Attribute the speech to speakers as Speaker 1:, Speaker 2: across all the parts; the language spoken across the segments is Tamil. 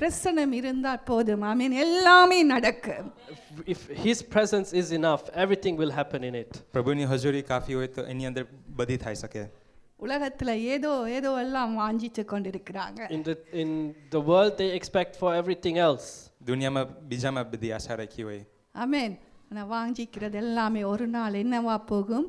Speaker 1: பிரசனம் இருந்தால் போதும். ஆமென். எல்லாமே நடக்கும்.
Speaker 2: If His presence is enough, everything will happen in it.
Speaker 3: પ્રભુની હજુરી કાફી હોય તો એની અંદર બધી થઈ શકે.
Speaker 1: உலகத்துல ஏதோ எல்லாம் வாஞ்சிச்சு கொண்டிருக்கிறாங்க.
Speaker 2: In the world they expect for everything else.
Speaker 3: દુનિયામાં બીજામાં બધી આશા રાખી હોય.
Speaker 1: ஆமென். ஆனா வாஞ்சிக்கிறது எல்லாமே ஒரு நாள் என்னவா போகும்?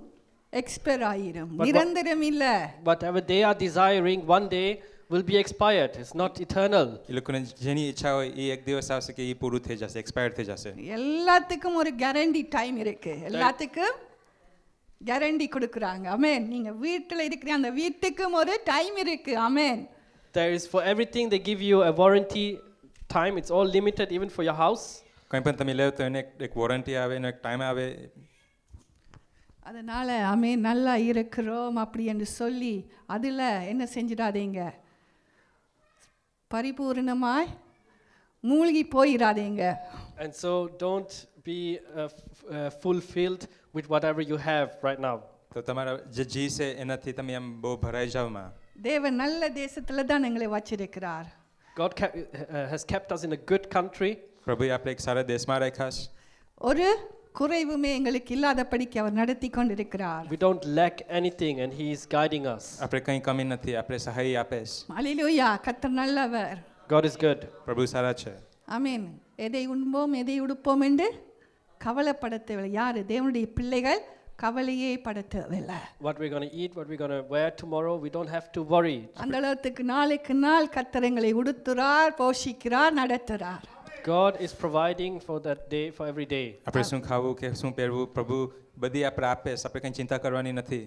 Speaker 1: எக்ஸ்பயர் ஆயிடும். நிரந்தரம் இல்ல.
Speaker 2: Whatever they are desiring one day will be expired. It's not eternal.
Speaker 3: એ લોકોને જેની ઈચ્છા હોય એ એક દિવસ આવશે કે એ પૂરું થઈ જશે, એક્સપાયર થઈ જશે.
Speaker 1: எல்லாத்துக்கும் ஒரு கேரண்டி டைம் இருக்கு. எல்லாத்துக்கும் கேரண்டி கொடுக்கறாங்க. ஆமென். நீங்க வீட்ல இருக்கிற அந்த வீட்டுக்கும் ஒரு டைம் இருக்கு. ஆமென்.
Speaker 2: There is for everything they give you a warranty time. It's all limited even for your house.
Speaker 3: કંઈ પણ તમે લેવો તો એને એક વોરંટી આવે, એનો એક ટાઈમ આવે.
Speaker 1: அதனால ஆமென் நல்லா இருக்கிறோம் அப்படி என்று சொல்லி அதுல என்ன செஞ்சிடாதீங்க, பரிபூர்ணமாய் மூழ்கி போயிடாதீங்க.
Speaker 2: And so don't be fulfilled with whatever you have right now.
Speaker 3: તો તમારા જે જી છે એનાથી તમે આમ બહુ ભરાઈ જાવમાં.
Speaker 1: தேவன் நல்ல தேசத்துல தான் எங்களை வச்சிருக்கிறார்.
Speaker 2: God has kept us in a good country.
Speaker 3: પ્રભુએ આપણે એક સારા દેશમાં રાખ્યા છે.
Speaker 1: ஒரு குறைவுமே எங்களுக்கு இல்லாதபடிக்கு அவர் நடத்தி கொண்டிருக்கிறார்.
Speaker 2: We don't lack anything and He is guiding us.
Speaker 3: આપણે કંઈ કમી નથી, આપણે સહાય આપે છે.
Speaker 1: ஹல்லேலூயா. கர்த்தர் நல்லவர்.
Speaker 2: God is good.
Speaker 3: પ્રભુ સારા છે.
Speaker 1: ஆமென். எதை உண்போம் எதை உடுப்போம் என்று கவலைப்பட தேவையில்லை. யாரு? தேவனுடைய பிள்ளைகள் கவலையே பட தேவையில்லை.
Speaker 2: What we're going to eat, what we're going to wear tomorrow, we don't have to worry.
Speaker 1: அந்த அளவுக்கு நாளுக்கு நாள் கர்த்தர் எங்களை உடுத்துறார், போஷிக்கிறார், நடத்துறார்.
Speaker 2: God is providing for that day, for every day.
Speaker 3: આપણે શું ખાવું કે શું પહેરવું પ્રભુ બધી આપણે આપે છે, આપણે કંઈ ચિંતા કરવાની નથી.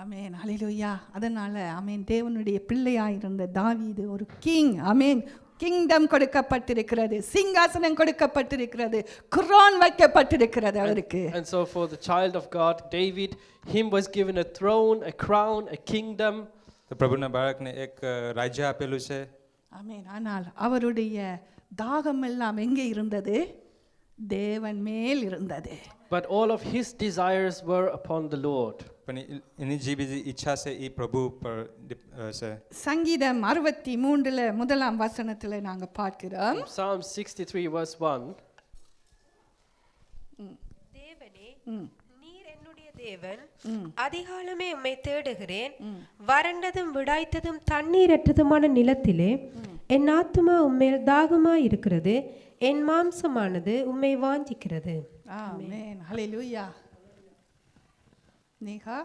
Speaker 1: ஆமென். ஹல்லேலூயா. அதனால ஆமென் தேவனுடைய பிள்ளையாய் இருந்த தாவீது ஒரு கிங். ஆமென். கிங்டம் கொடுக்கப்பட்டிருக்கிறது, சிங்காசனம் கொடுக்கப்பட்டிருக்கிறது, குரான் வைக்கப்பட்டிருக்கிறது அவருக்கு.
Speaker 2: And so for the child of God, David, him was given a throne, a crown, a kingdom.
Speaker 3: તો પ્રભુના બાળકને એક રાજ્ય આપેલું છે.
Speaker 1: ஆமென். ஆனால் அவருடைய தாகம் எல்லாம் எங்கே இருந்தது? தேவன் மேல் இருந்தது.
Speaker 2: But all of his desires were upon the Lord.
Speaker 3: પણ એની જે બીજી ઈચ્છા છે એ પ્રભુ પર છે.
Speaker 1: சங்கீதம் 63 முதலாம் வசனத்துல நாங்க பார்க்கிறோம்.
Speaker 2: Psalm 63 verse 1.
Speaker 4: தேவனே, நீர் என்னுடைய தேவன், அதிகாலமே உம்மை தேடுகிறேன். வறண்டதும் விடாய்த்ததும் தண்ணீரற்றதுமான நிலத்திலே என் ஆத்துமா உம்மேல் தாகமாய் இருக்கிறது, என் மாம்சமானது உம்மை வாஞ்சிக்கிறது.
Speaker 1: ஆமென். ஹல்லேலூயா. நேஹா.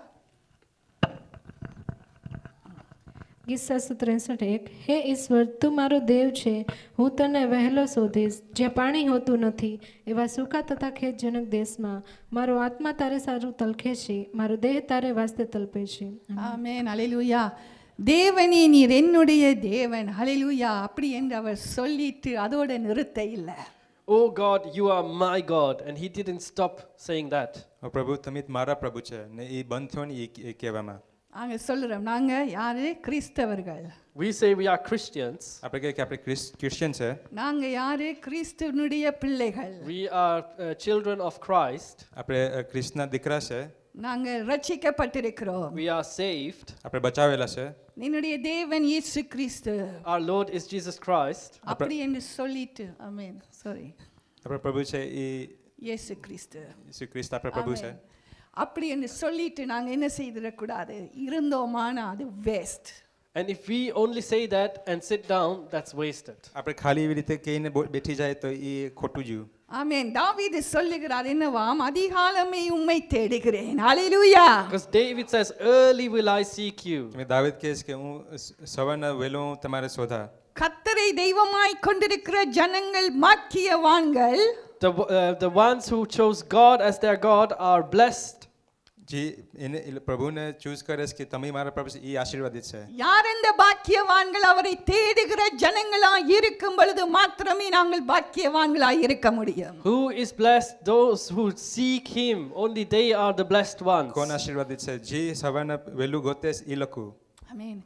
Speaker 5: ગીત 63:1 હે ઈશ્વર, તું મારો દેવ છે, હું તને વહેલો શોધીશ. જ્યાં પાણી હોતું નથી એવા સૂકા તથા ખેદજનક દેશમાં મારો આત્મા તારે સારું તલખે છે, મારો દેહ તારે વાસ્તે તલપે છે.
Speaker 1: ஆமென். ஹல்லேலூயா. தேவனே நீர் என்னுடைய தேவன். ஹல்லேலூயா. அப்படி என்று அவர் சொல்லிட்டு அதோட நிறுத்த இல்லை.
Speaker 2: Oh God, you are my God. And he didn't stop saying that.
Speaker 3: પ્રભુ તમે મારા પ્રભુ છે ને એ બંધ થયો ને એ કહેવામાં.
Speaker 1: நாங்க சொல்றோம், நாங்க யாரு? கிறிஸ்தவர்கள்.
Speaker 2: We say we are Christians.
Speaker 3: આપણે કહીએ કે આપણે ક્રિશ્ચિયન છે.
Speaker 1: நாங்க யாரு? கிறிஸ்துவனுடைய பிள்ளைகள்.
Speaker 2: We are children of Christ.
Speaker 3: આપણે ક્રિસ્તના દીકરા છે.
Speaker 1: நாங்க ரட்சிக்கப்பட்டிருக்கிறோம்.
Speaker 2: We are saved.
Speaker 3: આપણે બચાવેલા છે.
Speaker 1: என்னுடைய தேவன் இயேசு கிறிஸ்து.
Speaker 2: Our Lord is Jesus Christ.
Speaker 1: அப்படி என்று சொல்லிட்டு ஆமென். சாரி.
Speaker 3: આપણે પ્રભુ છે એ
Speaker 1: இயேசு கிறிஸ்து.
Speaker 3: ઈસુ ખ્રિસ્ત આપણે પ્રભુ છે.
Speaker 1: அப்படி என்று சொல்லிட்டு நாங்க என்ன செய்திடக்கூடாது? இருந்தோமானா அது waste.
Speaker 2: And if we only say that and sit down, that's wasted.
Speaker 3: આપણે ખાલી એવી રીતે કહીને બેઠી જાય તો એ ખોટું જ્યું.
Speaker 1: ஆமென். தாவீது சொல்லுகிறார் என்னவாம்? அதிகாலமே உம்மை தேடுகிறேன். ஹல்லேலூயா.
Speaker 2: Because David says, early will I seek you.
Speaker 3: તમે દાવીદ કહે છે કે હું સવારના વહેલો તમારે શોધા.
Speaker 1: கர்த்தரை தெய்வமாய் கொண்டிருக்கிற ஜனங்கள் பாக்கியவான்கள்.
Speaker 2: The ones who chose God as their God are blessed.
Speaker 3: જે એને પ્રભુને ચૂઝ કરે છે કે તમે મારા પ્રભુ છે એ આશીર્વાદિત છે.
Speaker 1: யார் இந்த பாக்கியவான்கள்? அவரை தேடுகிற ஜனங்களாய் இருக்கும் பொழுது மாத்திரமே நாங்கள் பாக்கியவான்களாய் இருக்க முடியும்.
Speaker 2: Who is blessed? Those who seek him. Only they are the blessed ones.
Speaker 3: કોણ આશીર્વાદિત છે? જે સવારના વહેલું ગોતે છે એ લોકો.
Speaker 1: ஆமென்.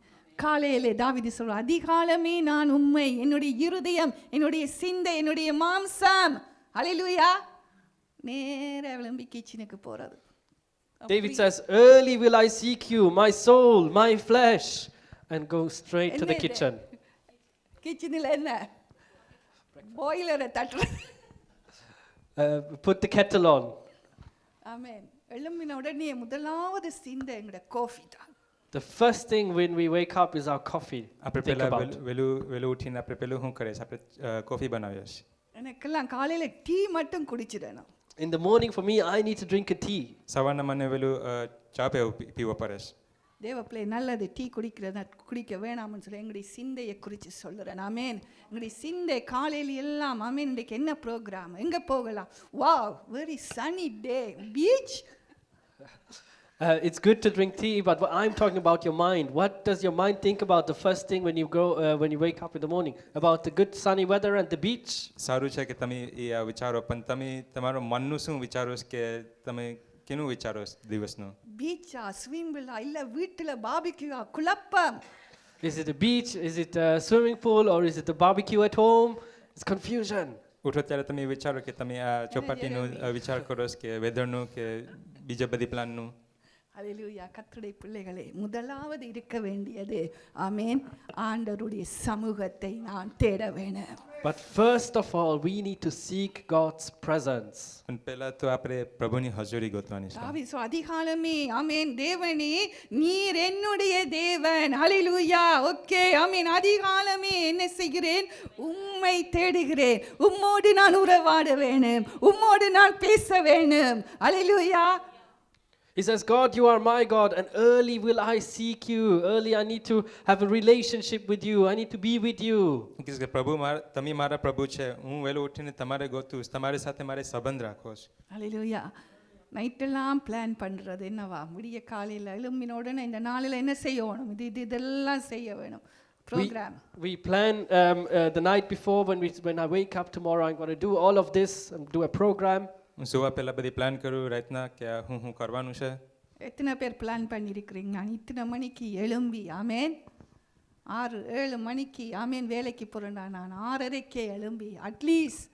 Speaker 1: காலையிலே தாவீது சொல்றார், அதிகாலமே நான் உம்மை, என்னுடைய இருதயம், என்னுடைய சிந்தை, என்னுடைய மாம்சம். ஹல்லேலூயா. நேரா விளம்பி கிச்சனுக்கு போறது.
Speaker 2: David says, early will I seek you, my soul, my flesh, and go straight to the kitchen.
Speaker 1: கிச்சனில் என்ன? பாய்லரை தட்டுறது.
Speaker 2: Put the kettle on.
Speaker 1: ஆமென். எழும்பின உடனே முதலாவது சிந்தை எங்கட காஃபி தான்.
Speaker 2: The first thing when we wake up is our coffee.
Speaker 3: આપણે
Speaker 2: Think
Speaker 3: પહેલા
Speaker 2: about.
Speaker 3: વેલું ઉઠીને આપણે પહેલું શું કરીએ છીએ? આપણે કોફી બનાવીએ છીએ.
Speaker 1: எனக்கெல்லாம் காலையில டீ மட்டும் குடிச்சிடணும்.
Speaker 2: In the morning for me, I need to drink a tea.
Speaker 3: સવારના મને વેલું ચા પીવો પડે છે.
Speaker 1: தேவப்பிள்ளை நல்லது டீ குடிக்க வேணாம்னு சொல்லி எங்களுடைய சிந்தையை குறித்து சொல்கிறேன். ஆமென். எங்களுடைய சிந்தை காலையில் எல்லாம் ஆமென். இன்றைக்கு என்ன ப்ரோக்ராம், எங்கே போகலாம், wow very Shani day, beach.
Speaker 2: It's good to drink tea, but I'm talking about your mind. What does your mind think about the first thing when you wake up in the morning? About the good sunny weather and the beach?
Speaker 3: સારું છે કે તમે એ વિચારો, પણ તમે તમારો મનનું શું વિચારો કે તમે કેનું વિચારો દિવસનું?
Speaker 1: பீச்சா, ஸ்விம் பூலா, இல்லை வீட்டில் பாபிக்யூவா, குழப்பம்.
Speaker 2: Is it a beach? Is it a swimming pool? Or is it a barbecue at home? It's confusion.
Speaker 3: ઉઠો ત્યારે તમે વિચારો કે તમે આ ચોપાટીનું વિચાર કરો કે વેધરનું કે બીજા બધી પ્લાનનું.
Speaker 1: அல்லேலூயா. கர்த்தருடைய பிள்ளைகளே, முதலாவது இருக்க வேண்டியது ஆமென், ஆண்டவருடைய சமூகத்தை நான் தேட வேணும்.
Speaker 2: But first of all, we need to seek God's presence.
Speaker 3: પણ પહેલા તો આપણે પ્રભુની હજુરી ગોતવાની છે.
Speaker 1: தாவீது அதிகாலமே ஆமென், தேவனே நீர் என்னுடைய தேவன். ஹல்லேலூயா. ஓகே ஆமென். அதிகாலமே என்ன செய்கிறேன்? உம்மை தேடுகிறேன். உம்மோடு நான் உறவாட வேணும், உம்மோடு நான் பேச வேணும். ஹல்லேலூயா.
Speaker 2: He says, God, you are my God, and early will I seek you. Early I need to have a relationship with you. I need to be with you.
Speaker 3: કે પ્રભુ તમે મારા પ્રભુ છે, હું વહેલો ઉઠીને તમારે ગોતું, તમારી સાથે મારે સંબંધ રાખવો છે.
Speaker 1: ஹல்லேலூயா. நைட்டெல்லாம் பிளான் பண்ணுறது என்னவா, விடிய காலையில் எழும்பின உடனே இந்த நாளில் என்ன செய்யணும், இதெல்லாம் செய்ய வேணும். Program.
Speaker 2: We plan the night before when I wake up tomorrow, I'm going to do all of this and do a program.
Speaker 3: હું સુવા પહેલાં બધી પ્લાન કરું રાતના કે હું કરવાનું છે.
Speaker 1: எத்தனை பேர் பிளான் பண்ணியிருக்கிறீங்க? நான் இத்தனை மணிக்கு எழும்பி ஆமேன் 6-7 மணிக்கு ஆமேன் வேலைக்கு போகிறேன்டா, நான் 6:30 எழும்பி அட்லீஸ்ட்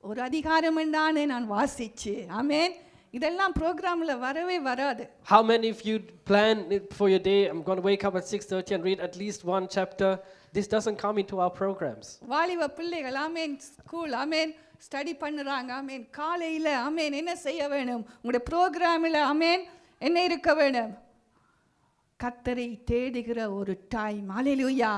Speaker 1: ஒரு அதிகாரம் என்றானே நான் வாசிச்சு ஆமேன். இதெல்லாம் ப்ரோக்ராமில் வரவே வராது.
Speaker 2: How many of you plan for your day? I'm going to wake up at 6:30 and read at least one chapter. This doesn't come into our programs.
Speaker 1: வாலிப பிள்ளைகள் ஆமேன் ஸ்கூல் ஆமேன் ஸ்டடி பண்ணுறாங்க ஆமேன். காலையில் ஆமேன் என்ன செய்ய வேணும்? உங்களுடைய ப்ரோக்ராமில் ஆமேன் என்ன இருக்க வேணும்? கர்த்தரை தேடுகிற ஒரு டைம். ஹல்லேலூயா.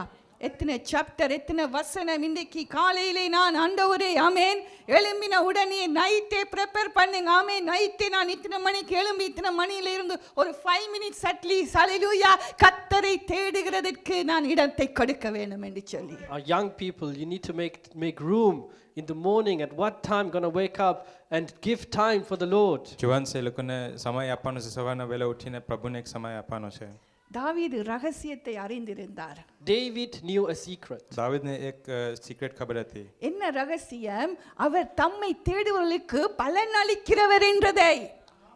Speaker 1: எத்தனை சாப்டர், எத்தனை வசனம் இன்றைக்கு காலையிலே நான் ஆண்டவரே ஆமேன் எழும்பின உடனே நைட்டே ப்ரிப்பேர் பண்ணுங்க ஆமேன். நைட்டே நான் இத்தனை மணிக்கு எழும்பி இத்தனை மணியில இருந்து ஒரு 5 minutes அட்லீஸ்ட் ஹல்லேலூயா கர்த்தரை தேடுகிறதற்கு நான் இடத்தை கொடுக்க வேண்டும் என்று சொல்லி.
Speaker 2: Our young people, you need to make room in the morning. At what time going to wake up and give time for the Lord?
Speaker 3: જવાન છે, એ લોકોને સમય આપવાનો છે, સવારના વહેલા ઉઠીને પ્રભુને એક સમય આપવાનો છે.
Speaker 1: தாவீது ரகசியத்தை அறிந்திருந்தார்.
Speaker 2: David knew a secret.
Speaker 3: દાવીદને એક સિક્રેટ ખબર હતી.
Speaker 1: என்ன ரகசியம்? அவர் தம்மை தேடுவர்களுக்கு பலன் அளிக்கிறவர் என்றதை.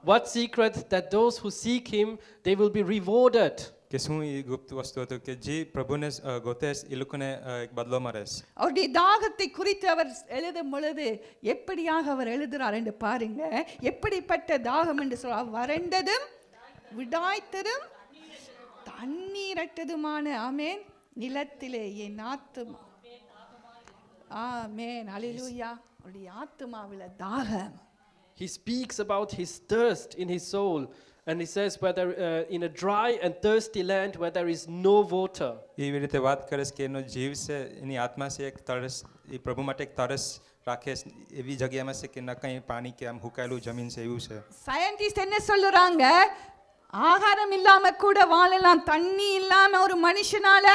Speaker 2: What secret? That those who seek him, they will be rewarded.
Speaker 3: કે શું એ ગુપ્ત વસ્તુ હતું કે જે પ્રભુને ગોતે એ લોકોને એક બદલો મળે છે.
Speaker 1: அவருடைய தாகத்தை குறித்து அவர் எழுதும் பொழுது எப்படியாக அவர் எழுதுறார் என்று பாருங்க. எப்படிப்பட்ட தாகம் என்று சொல்ல, வறண்டதும் விடாய்த்ததும் தண்ணீரட்டதுமான ஆமேன் நிலத்திலே என் ஆத்துமா ஆமேன் ஹல்லேலூயா. அவருடைய ஆத்துமாவில தாகம்.
Speaker 2: He speaks about his thirst in his soul, and he says whether in a dry and thirsty land where there is no water.
Speaker 3: એવી રીતે વાત કરે છે કે એનો જીવ છે, એની આત્મા છે એક તરસ, એ પ્રભુ માટે એક તરસ રાખે છે. એવી જગ્યામાં છે કે ન કંઈ પાણી કે આમ હુકાયેલું જમીન છે એવું છે.
Speaker 1: சயின்டிஸ்ட் என்ன சொல்லுறாங்க? ஆகாரம் இல்லாம கூட வாழலாம், தண்ணி இல்லாம ஒரு மனுஷனால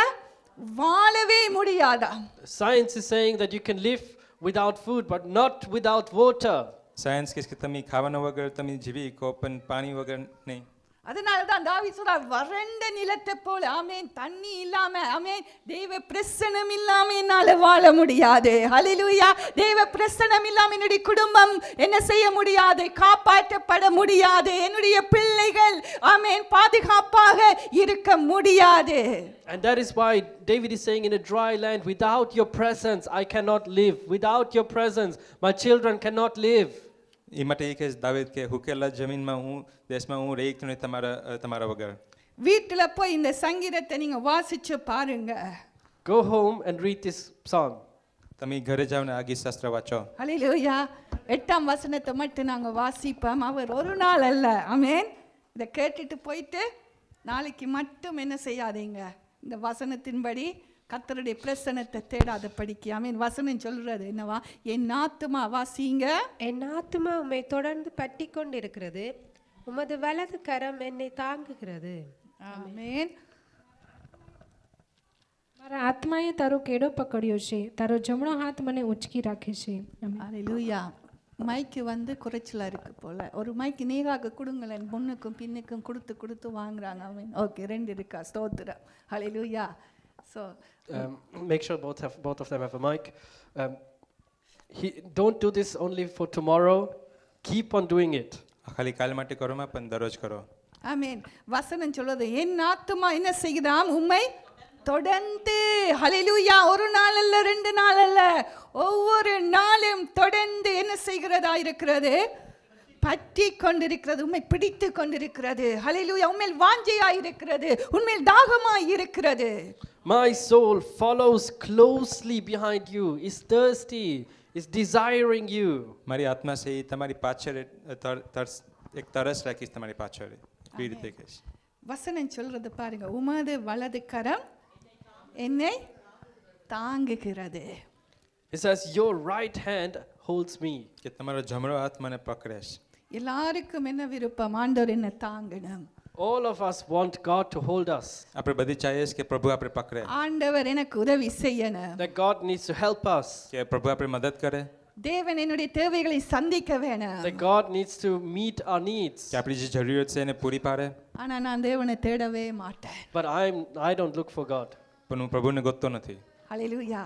Speaker 1: வாழவே முடியாதா?
Speaker 2: Science is saying that you can live without food but not without water.
Speaker 3: Science કહે છે કે તમે ખાવાના વગર તમે જીવી શકો પણ પાણી વગર નહીં.
Speaker 1: அதனால தான் தாவீது சொல்றார், வறண்ட நிலத்தை போல ஆமேன் தண்ணி இல்லாம ஆமேன் தேவ பிரசன்னம் இல்லாம என்னால வாழ முடியாது. ஹல்லேலூயா. தேவ பிரசன்னம் இல்லாம என்னுடைய குடும்பம் என்ன செய்ய முடியாது? காப்பாற்றப்பட முடியாது. என்னுடைய பிள்ளைகள் ஆமேன் பாதுகாப்பாக இருக்க முடியாது.
Speaker 2: And that is why David is saying, in a dry land, without your presence I cannot live. Without your presence my children cannot live.
Speaker 3: એ માટે એ કહે છે દાવીદ કે હુકેલા જમીનમાં હું દેશમાં હું રહી નહીં તમારા વગર.
Speaker 1: வீட்டுல போய் இந்த சங்கீதத்தை நீங்க வாசிச்சு பாருங்க.
Speaker 2: Go home and read this psalm.
Speaker 3: તમે ઘરે જાઓ ને આ ગીત શાસ્ત્ર વાંચો.
Speaker 1: ஹalleluya 8ஆம் வசனத்தை மட்டும் நாங்க வாசிப்போம். அவர் ஒரு நாள் அல்ல. ஆமென். இதை கேட்டுட்டு போயிட்டு நாளைக்கு மட்டும் என்ன செய்யாதீங்க, இந்த வசனத்தின்படி கர்த்தருடைய பிரசன்னத்தை தேடாத படிக்க. ஆமென். வசனம் சொல்றது என்னவா, என் ஆத்துமா வாசிங்க,
Speaker 4: என் ஆத்துமா உம்மை தொடர்ந்து பற்றி கொண்டிருக்கிறது, உமது வலது கரம் என்னை தாங்குகிறது.
Speaker 1: ஆமென்.
Speaker 5: મારા આત્માએ તારો કેડો પકડ્યો છે, તારો જમણો હાથ મને ઉંચકી રાખે છે. આમેન.
Speaker 1: ஹalleluya. மைக்கு வந்து குறைச்சலா இருக்கு போல. ஒரு மைக்கு நீராக கொடுங்களேன், முன்னுக்கும் பின்னுக்கும் கொடுத்து கொடுத்து வாங்குறாங்க. ஆமென். ஓகே, 2 இருக்கா. ஸ்தோத்திரம். ஹalleluya. So
Speaker 2: Make sure both of them have a mic. Don't do this only for tomorrow. Keep on doing it.
Speaker 3: આ ખાલી કાલ માટે કરો માં પણ દરરોજ કરો.
Speaker 1: ஆமென். வசனம் சொல்றது, என் ஆத்துமா என்ன செய்கிறாம், உம்மை தொடர்ந்து. ஹalleluya. ஒரு நாள் அல்ல, 2 நாள் அல்ல, ஒவ்வொரு நாளும் தொடர்ந்து என்ன செய்கிறதா இருக்கிறது, பற்றி கொண்டிருக்கிறது, உம்மை பிடித்து கொண்டிருக்கிறது. ஹalleluya. உண்மையில் வாஞ்சையாய் இருக்கிறது, உண்மையில் தாகமாய் இருக்கிறது.
Speaker 2: My soul follows closely behind you, is thirsty, is desiring you.
Speaker 3: મારી આત્મા છે એ તમારી પાછળ એક તરસ રાખીશ તમારી પાછળ. એવી રીતે કહીશ.
Speaker 1: வசனம் சொல்றது பாருங்க, உமது வலது கரம் என்னை தாங்குகிறது.
Speaker 2: It says, your right hand holds me.
Speaker 3: કે તમારો જમણો હાથ મને પકડેશ.
Speaker 1: எல்லாருக்கும் என்ன விருப்பம், ஆண்டவர் என்ன தாங்கணும்.
Speaker 2: All of us want God to hold us.
Speaker 3: આપણે બધી ચાહીએ છીએ કે પ્રભુ આપણે પકડે,
Speaker 1: ஆண்டவர் எனக்கு உதவி செய்யணும்.
Speaker 2: That God needs to help us.
Speaker 3: કે પ્રભુ આપણે મદદ કરે,
Speaker 1: தேவன் என்னுடைய தேவைகளை சந்திக்க வேணும்.
Speaker 2: That God needs to meet our needs.
Speaker 3: કે આપણી જે જરૂરિયાત છે એને પૂરી પાડે.
Speaker 1: ஆனா நான் தேவனை தேடவே மாட்டேன்.
Speaker 2: But I don't look for God.
Speaker 3: પણ હું પ્રભુને ગોતતો નથી.
Speaker 1: ஹalleluya.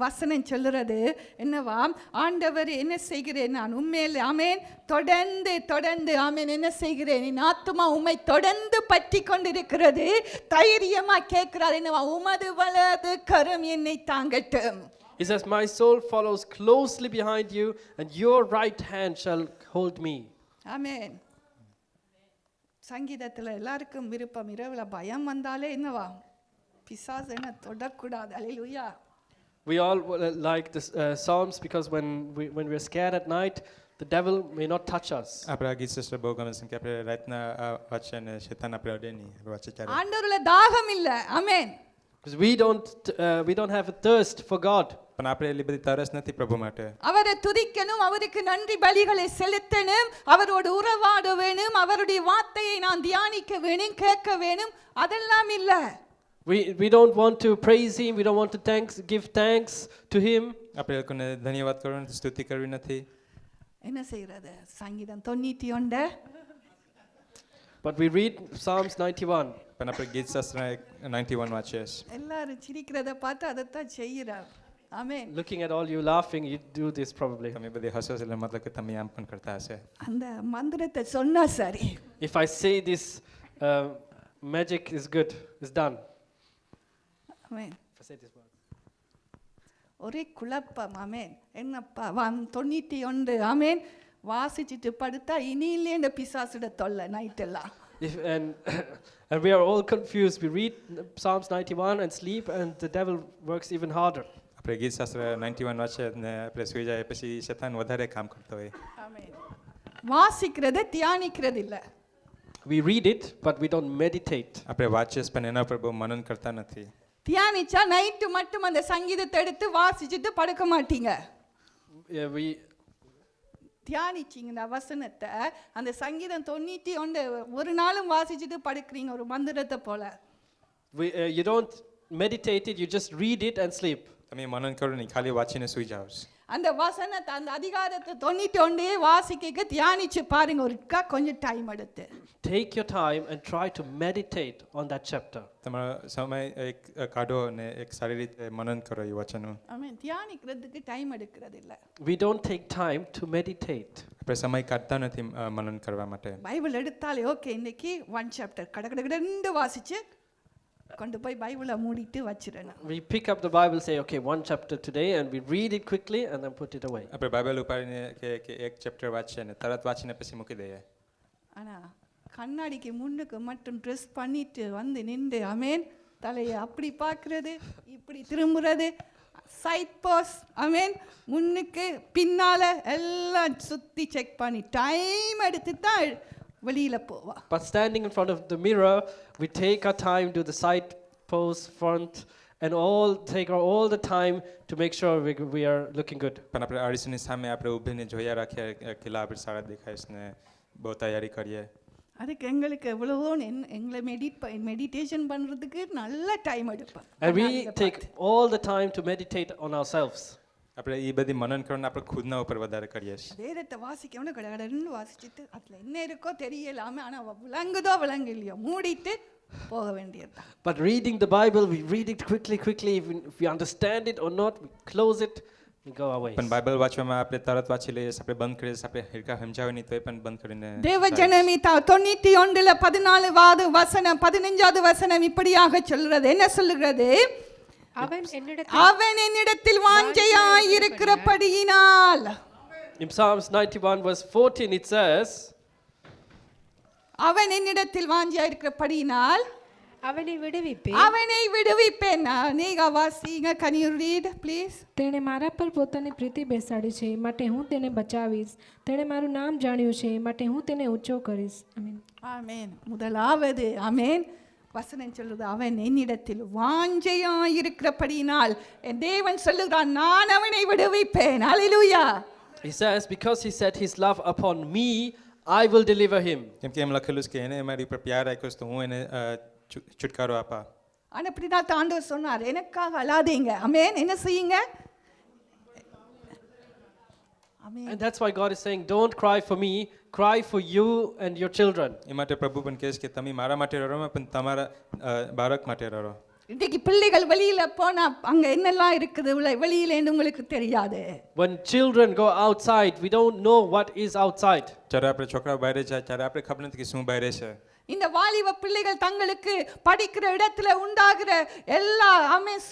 Speaker 1: வசனம் சொல்லுறது என்னவா, ஆண்டவர் என்ன செய்கிறேன் நான் உண்மையில், ஆமென், தொடர்ந்து தொடர்ந்து, ஆமென், என்ன செய்கிறேன், என் ஆத்துமா உம்மை தொடர்ந்து பற்றி கொண்டிருக்கிறது. தைரியமா கேட்கிறார், என்னவா, உமது வலது கரம் என்னை தாங்கட்டும்.
Speaker 2: He says, my soul follows closely behind you, and your right hand shall hold me.
Speaker 1: ஆமென். சங்கீதத்தில் எல்லாருக்கும் விருப்பம், இரவுல பயம் வந்தாலே என்னவா, பிசாசு என்ன தொடக்கூடாது. ஹalleluya.
Speaker 2: We all like the Psalms because when we're scared at night, the devil may not touch us.
Speaker 3: આપણે આ ગીત શાસ્ત્ર બહુ ગમે છે કે આપણે રાતના વાંચીએ અને શેતાન આપણે અડે નહીં, આપણે વાંચીએ ત્યારે.
Speaker 1: ஆண்டவருல தாகம் இல்ல. ஆமென்.
Speaker 2: Because we don't have a thirst for God.
Speaker 3: પણ આપણે એટલી બધી તરસ નથી પ્રભુ માટે.
Speaker 1: அவரை துதிக்கணும், அவருக்கு நன்றி பலிகளை செலுத்தணும், அவரோடு உறவாட வேணும், அவருடைய வார்த்தையை நான் தியானிக்க வேணும், கேட்க வேணும், அதெல்லாம் இல்ல.
Speaker 2: We don't want to praise him, we don't want to give thanks to him.
Speaker 3: આપણે એ લોકોને ધન્યવાદ કરવો નથી, સ્તુતિ કરવી નથી.
Speaker 1: என்ன செய்யறது, சங்கீதம் 91.
Speaker 2: But we read Psalms 91.
Speaker 3: પણ આપણે ગીત શાસ્ત્ર 91 વાંચીએ છીએ.
Speaker 1: எல்லாரும் சிரிக்கிறத பார்த்து அதைத்தான் செய்யறார். ஆமென்.
Speaker 2: Looking at all you laughing, you do this probably.
Speaker 3: તમે બધી હસો એટલે મતલબ કે તમે આમ પણ કરતા હશે.
Speaker 1: அந்த மந்திரத்தை சொன்னா சரி.
Speaker 2: If I say this, magic is good, is done.
Speaker 1: Amen.
Speaker 2: If I say this word.
Speaker 1: ஒரே குழப்பம். ஆமென். என்னப்பா 91, ஆமென், வாசிச்சுட்டு படுத்தா இனியிலே இந்த பிசாசுட தொல்லை நைட் எல்லாம்.
Speaker 2: And we are all confused. We read Psalms 91 and sleep, and the devil works even harder.
Speaker 3: આપણે ગીત શાસ્ત્ર 91 વાંચીએ અને આપણે સૂઈ જાય પછી શેતાન વધારે કામ કરતો હોય.
Speaker 1: ஆமென். வாசிக்கிறது தியானிக்கிறது இல்ல.
Speaker 2: We read it, but we don't meditate.
Speaker 3: આપણે વાંચીએ પણ એના પર બહુ મનન કરતા નથી.
Speaker 1: தியானிச்சா நைட்டு மட்டும் அந்த சங்கீதத்தை எடுத்து வாசிச்சுட்டு படுக்க மாட்டீங்க.
Speaker 2: We
Speaker 1: தியானிச்சிங்கன்னா வசனத்தை, அந்த சங்கீதம் 91 ஒரு நாளும் வாசிச்சுட்டு படுக்கிறீங்க ஒரு மந்திரத்தை போல.
Speaker 2: you don't meditate it, you just read it and sleep.
Speaker 3: તમે મનન કરો નહીં, ખાલી વાંચીને સૂઈ જાઓ.
Speaker 1: அந்த வசனத்தை, அந்த அதிகாரத்தை 91 வாசிக்க தியானிச்சு பாருங்க ஒருக்கா, கொஞ்சம் டைம் எடுத்து.
Speaker 2: Take your time and try to meditate on that chapter.
Speaker 3: તમારો સમય એક કાઢો અને એક સારી રીતે મનન કરો એ વચનનું.
Speaker 1: ஆமென். தியானிக்கிறதுக்கு டைம் எடுக்கிறது இல்ல.
Speaker 2: We don't take time to meditate.
Speaker 3: આપણે સમય કાઢતા નથી મનન કરવા માટે.
Speaker 1: பைபிள் எடுத்தாலே ஓகே, இன்னைக்கு 1 சாப்டர் கடகடகடன்னு வாசிச்சு கொண்டு போய் பைபிளை மூடிட்டு வச்சிரணும்.
Speaker 2: We pick up the Bible, say, okay, 1 chapter today, and we read it quickly and then put it away.
Speaker 3: આપણે બાઇબલ ઉપાડીને કે એક ચેપ્ટર વાંચીએ ને તરત વાંચીને પછી મૂકી દઈએ.
Speaker 1: ஆனா கண்ணாடிக்கு முன்னுக்கு மட்டும் ட்ரெஸ் பண்ணிட்டு வந்து நின்று, ஆமென், தலையை அப்படி பார்க்கறது, இப்படி திரும்புறது, சைட் போஸ் ஆமென் முன்னுக்கு பின்னால எல்லாம் சுத்தி செக் பண்ணி டைம் எடுத்து தான் வெளியில போவா.
Speaker 2: But standing in front of the mirror, we take our time, do the side pose, front, and take all the time to make sure we are looking good.
Speaker 3: પણ આપણે અરીસાની સામે આપણે ઊભીને જોયા રાખીએ કે લા આપણે સારા દેખાઈશ ને બહુ તૈયારી કરીએ.
Speaker 1: அதுக்கு எங்களுக்கு எவ்வளவோ எங்களை மெடிடேஷன் பண்றதுக்கு நல்ல டைம் எடுப்போம்.
Speaker 2: And we take all the time to meditate on ourselves.
Speaker 3: આપણે એ બધી મનન કરવાને આપણે ખુદના ઉપર વધારે કરીએ છીએ.
Speaker 1: வேதத்தை வாசிக்கணும்னு கடகடன்னு வாசிச்சுட்டு அதுல என்ன இருக்கோ தெரியலாம ஆனா விளங்குதோ விளங்கலையோ மூடிட்டு போக வேண்டியதுதான்.
Speaker 2: But reading the Bible, we read it quickly. If we understand it or not, we close it, we go our ways.
Speaker 3: પણ બાઇબલ વાંચવામાં આપણે તરત વાંચી લઈએ, આપણે બંધ કરીએ, આપણે હિરકા સમજાવે નહીં તો એ પણ બંધ કરીને
Speaker 1: தேவஜனமே 91ல 14வது வசனம் 15வது வசனம் இப்படியாக சொல்கிறது. என்ன சொல்லுகிறது? அவன் என்னிடத்தில் வாஞ்சையாய் இருக்கிறபடியினால்.
Speaker 2: In Psalms 91 verse 14 it says,
Speaker 1: அவன் என்னிடத்தில் வாஞ்சையாய் இருக்கிறபடியினால்
Speaker 4: அவனை
Speaker 1: விடுவிப்பேன். நீங்க வாசிங்க. Can you read please?
Speaker 5: તેણે મારા પર પોતાની પ્રીતિ બેસાડી છે માટે હું તેને બચાવીશ. તેણે મારું નામ જાણ્યું છે માટે હું તેને ઊંચો કરીશ. આમીન.
Speaker 1: ஆமென். முதலாவது ஆமென் வசனம் சொல்லுது அவன் என்னிடத்தில் வாஞ்சையாய் இருக்கிறபடியினால் என் தேவன் சொல்லுகிறான் நான் அவனை விடுவிப்பேன். ஹalleluya.
Speaker 2: he says, because he set his love upon me, I will deliver him.
Speaker 3: કેમ કે એમ લખેલું છે કે એને મારી ઉપર પ્યાર રાખ્યો છે તો હું એને છુટકારો આપા.
Speaker 1: ஆனா அப்படிதான் ஆண்டவர் சொன்னார் எனக்காக அழாதீங்க. ஆமென். என்ன செய்யுங்க? ஆமென்.
Speaker 2: And that's why God is saying, don't cry for me, cry for you and your children.
Speaker 3: એ માટે પ્રભુ પણ કહે છે કે તમે મારા માટે રડો પણ તમારા બાળક માટે રડો.
Speaker 1: இன்னைக்கு பிள்ளைகள் வெளியில போனா அங்க என்னெல்லாம் இருக்குது வெளியில உங்களுக்கு தெரியாது.
Speaker 2: When children go outside, we don't know what is outside.
Speaker 3: જ્યારે આપણે છોકરાઓ બહાર જાય ત્યારે આપણે ખબર નથી કે શું બહાર છે.
Speaker 1: இந்த வாலிப பிள்ளைகள் தங்களுக்கு படிக்கிற இடத்துல உண்டாகிற எல்லா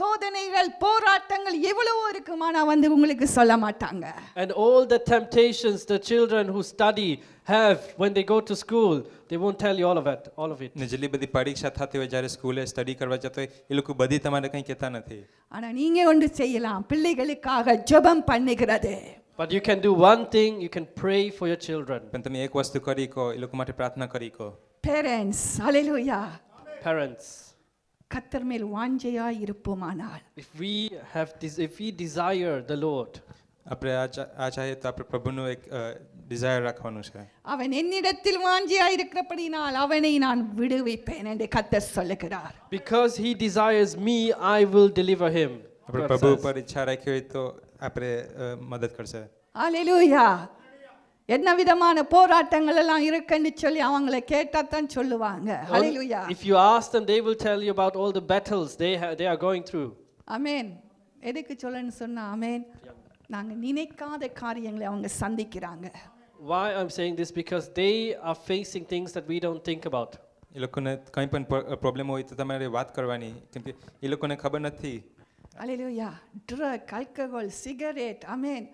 Speaker 1: சோதனைகள் போராட்டங்கள் எவ்வளவோ இருக்குமானா உங்களுக்கு சொல்ல மாட்டாங்க.
Speaker 2: And all the temptations the children who study have when they go to school, they won't tell you all of it.
Speaker 3: ને જેટલી બધી પરીક્ષા થતી હોય જ્યારે સ્કૂલે સ્ટડી કરવા જતો હોય એ લોકો બધી તમારે કંઈ કહેતા નથી.
Speaker 1: ஆனா நீங்க ஒன்று செய்யலாம் பிள்ளைகளுக்காக ஜெபம் பண்ணுகிறது.
Speaker 2: But you can do one thing, you can pray for your children.
Speaker 3: પણ તમે એક વસ્તુ કરી કો એ લોકો માટે પ્રાર્થના કરી કો.
Speaker 1: Parents, hallelujah.
Speaker 2: Parents,
Speaker 1: கர்த்தர் மேல் வாஞ்சையாய் இருப்போமானால்
Speaker 2: if we desire the Lord,
Speaker 3: આપણે આ ચાહીએ તો આપણે પ્રભુનું એક ડિઝાયર રાખવાનું છે.
Speaker 1: அவன் என்னிடத்தில் வாஞ்சையாய் இருக்கிறபடினால் அவனை நான் விடுவிப்பேன் என்று கர்த்தர் சொல்லுகிறார்.
Speaker 2: because he desires me, I will deliver him.
Speaker 3: આપણે
Speaker 2: God
Speaker 3: પ્રભુ
Speaker 2: says.
Speaker 3: ઉપર ઈચ્છા રાખી હોય તો આપણે મદદ કરશે.
Speaker 1: ஹalleluya. என்ன விதமான போராட்டங்கள் எல்லாம் இருக்குன்னு சொல்லி அவங்களை கேட்டா தான் சொல்லுவாங்க. ஹalleluya.
Speaker 2: If you ask them, they will tell you about all the battles they are going through.
Speaker 1: ஆமென். எதுக்கு சொல்லன்னு சொன்னா ஆமென் நாங்க நினைக்காத காரியங்களை அவங்க சந்திக்கிறாங்க.
Speaker 2: Why I'm saying this? Because they are facing things that we don't think about.
Speaker 3: એ લોકોને કંઈ પણ પ્રોબ્લેમ હોય તો તમારે વાત કરવાની કેમ કે એ લોકોને ખબર નથી.
Speaker 1: ஹalleluya. ட்ரக், ஆல்கஹால், சிகரெட் ஆமென்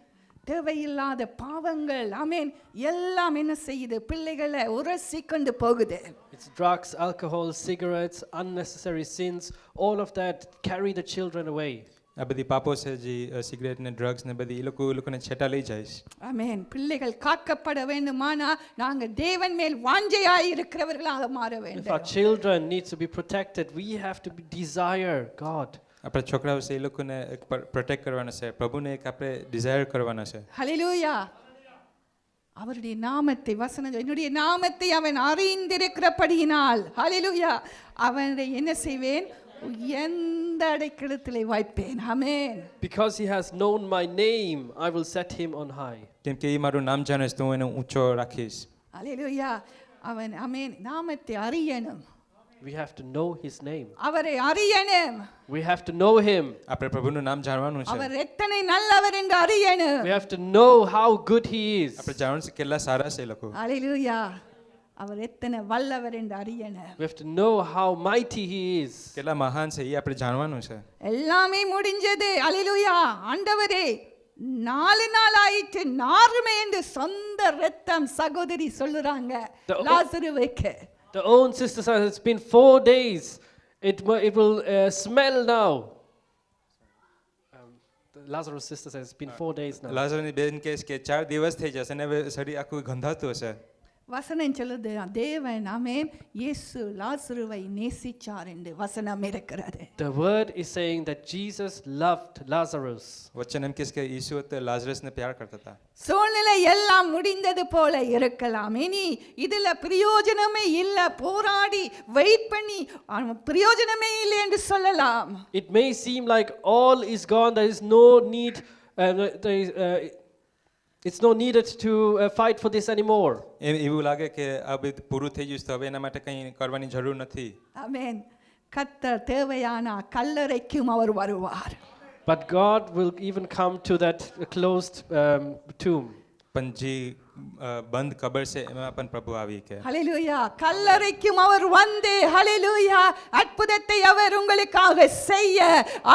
Speaker 1: தேவையில்லாத பாவங்கள் ஆமென் எல்லாம் என்ன செய்யுது பிள்ளைகளை உரசி கொண்டு போகுது.
Speaker 2: It's drugs, alcohol, cigarettes, unnecessary sins, all of that carry the children away.
Speaker 3: આ બધી પાપો છે જે સિગરેટ ને ડ્રગ્સ ને બધી એ લોકોને છેટા લઈ જાય છે.
Speaker 1: ஆமென். பிள்ளைகள் காக்கப்பட வேண்டுமானா நாங்க தேவன் மேல் வாஞ்சையாய் இருக்கிறவர்களாக மாற
Speaker 2: If
Speaker 1: வேண்டும்.
Speaker 2: our children need to be protected, we have to desire God.
Speaker 3: આપણા છોકરાઓ છે એ લોકોને પ્રોટેક્ટ કરવાના છે, પ્રભુને એક આપણે ડિઝાયર કરવાના છે.
Speaker 1: ஹalleluya. அவருடைய நாமத்தை வசனம் என்னுடைய நாமத்தை அவன் அறிந்திருக்கிறபடியினால் ஹalleluya அவனை என்ன செய்வேன் எந்த அடைக்கலத்திலே வைப்பேன். ஆமென்.
Speaker 2: Because he has known my name, I will set him on high.
Speaker 3: કેમ કે એ મારું નામ જાણે છે તો હું એને ઊંચો રાખીશ.
Speaker 1: ஹalleluya. அவன் ஆமென் நாமத்தை அறியணும்.
Speaker 2: We have to know his name.
Speaker 1: அவரை அறியணும்.
Speaker 2: We have to know him.
Speaker 3: આપણે પ્રભુનું નામ જાણવાનું છે.
Speaker 1: அவர் எத்தனை நல்லவர் என்று அறியணும்.
Speaker 2: We have to know how good he is.
Speaker 3: આપણે જાણવાનું છે કેટલા સારા છે એ લોકો.
Speaker 1: ஹalleluya. அவர் எத்தனை வல்லவர் என்று அறியணும்.
Speaker 2: We have to know how mighty he is.
Speaker 3: કેટલા મહાન છે એ આપણે જાણવાનું છે.
Speaker 1: எல்லாமே முடிஞ்சது. ஹalleluya. ஆண்டவரே 4 நாள் ஆயிற்று நாறுமே என்று சொந்த இரத்தம் சகோதரி சொல்லுறாங்க லாசருவுக்கு.
Speaker 2: The own sister says it's been 4 days. It will smell now. Lazarus' sister says, it's been 4 days now.
Speaker 3: લાઝરની બેન કહે છે કે 4 દિવસ થઈ જશે અને હવે શરીર આખું ગંધાતું હશે.
Speaker 1: வசனம் சொல்லுது தேவன் ஆமென் இயேசு லாசருவை நேசிச்சார் என்று வசனம் இருக்கிறது.
Speaker 2: The word is saying that Jesus loved Lazarus.
Speaker 3: વચન એમ કહે છે કે ઈસુ લાઝરસને પ્યાર કરતા હતા.
Speaker 1: சூழ்நிலை எல்லாம் முடிந்தது போல இருக்கலாம், இனி இதுல பிரயோஜனமே இல்ல, போராடி வெயிட் பண்ணி பிரயோஜனமே இல்லை என்று சொல்லலாம்.
Speaker 2: It may seem like all is gone, there is no need, it's no needed to fight for this anymore.
Speaker 3: એવું લાગે કે આ બધું પૂરું થઈ ગયું છે, હવે એના માટે કંઈ કરવાની જરૂર નથી.
Speaker 1: ஆமென். கர்த்தர் தேவையான கல்லறைக்கும் அவர் வருவார்.
Speaker 2: But God will even come to that closed tomb.
Speaker 3: પણ જે બંધ કબર છે એમાં પણ પ્રભુ આવી કે
Speaker 1: ஹalleluya. கல்லறைக்கும் அவர் வந்து ஹalleluya அற்புதத்தை அவர் உங்களுக்காக செய்ய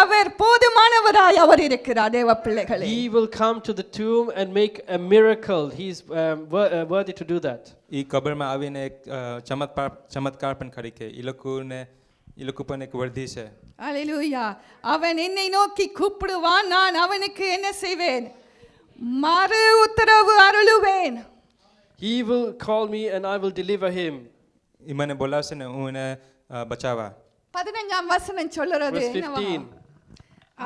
Speaker 1: அவர் போதுமானவராய் அவர் இருக்கிறார். தேவ பிள்ளைகளே,
Speaker 2: He will come to the tomb and make a miracle. He's worthy to do that.
Speaker 3: એ કબરમાં આવીને એક ચમત્કાર પણ કરી કે એ લોકો પણ એક વર્ધી છે.
Speaker 1: ஹalleluya. அவன் என்னை நோக்கி கூப்பிடுவான், நான் அவனுக்கு என்ன செய்வேன்? மறு உத்தரவு அருளுவேன்.
Speaker 2: He will call me and I will deliver him.
Speaker 3: એ મને બોલાવશે ને હું એને બચાવવા.
Speaker 1: 15 வசனம் சொல்லுறது
Speaker 2: Verse
Speaker 1: என்னவா?
Speaker 2: 15.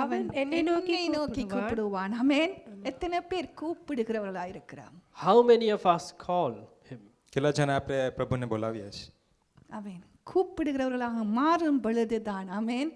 Speaker 4: அவன் என்னை நோக்கி
Speaker 1: நோக்கி கூப்பிடுவான். ஆமென். எத்தனை பேர் கூப்பிடுகிறவர்களா இருக்கிறோம்?
Speaker 2: How many of us call him?
Speaker 3: કેટલા જણા આપણે પ્રભુને બોલાવીએ છીએ?
Speaker 1: ஆமென். கூப்பிடுகிறவர்களாக மாறும் பொழுதுதான் ஆமென்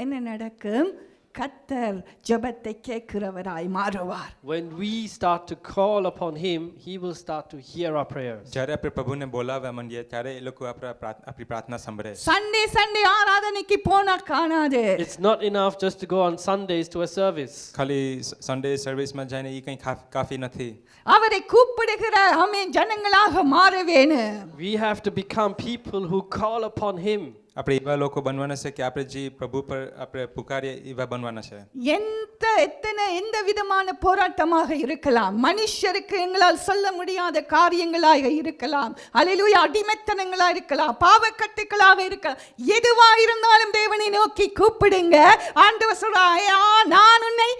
Speaker 1: என்ன நடக்கும்? கர்த்தர் ஜெபத்தை கேட்கிறவராய் மாறுவார்.
Speaker 2: When we start to call upon him, he will start to hear our prayers.
Speaker 3: જ્યારે આપણે પ્રભુને બોલાવવા માંડીએ ત્યારે એ લોકો આપણી પ્રાર્થના સાંભળે.
Speaker 1: சண்டே ஆராதனைக்கு போனா காணாது.
Speaker 2: It's not enough just to go on Sundays to a service.
Speaker 3: ખાલી સન્ડે સર્વિસમાં જઈને એ કંઈ કાફી નથી.
Speaker 1: அவரை கூப்பிடுகிற ஆமென் ஜனங்களாக மாற வேணும்.
Speaker 2: We have to become people who call upon him.
Speaker 3: આપણે એવા લોકો બનવાના છે કે આપણે જે પ્રભુ પર આપણે પુકારીએ એવા બનવાના છે.
Speaker 1: எந்த விதமான போராட்டமாக இருக்கலாம், மனுஷருக்கு எங்களால் சொல்ல முடியாத காரியங்களாக இருக்கலாம், அல்லேலூயா அடிமைத்தனங்களாக இருக்கலாம், பாவக்கட்டுகளாக இருக்கலாம், எதுவா இருந்தாலும் தேவனை நோக்கி கூப்பிடுங்க. ஆண்டவர் சொல்றார், நான் உன்னை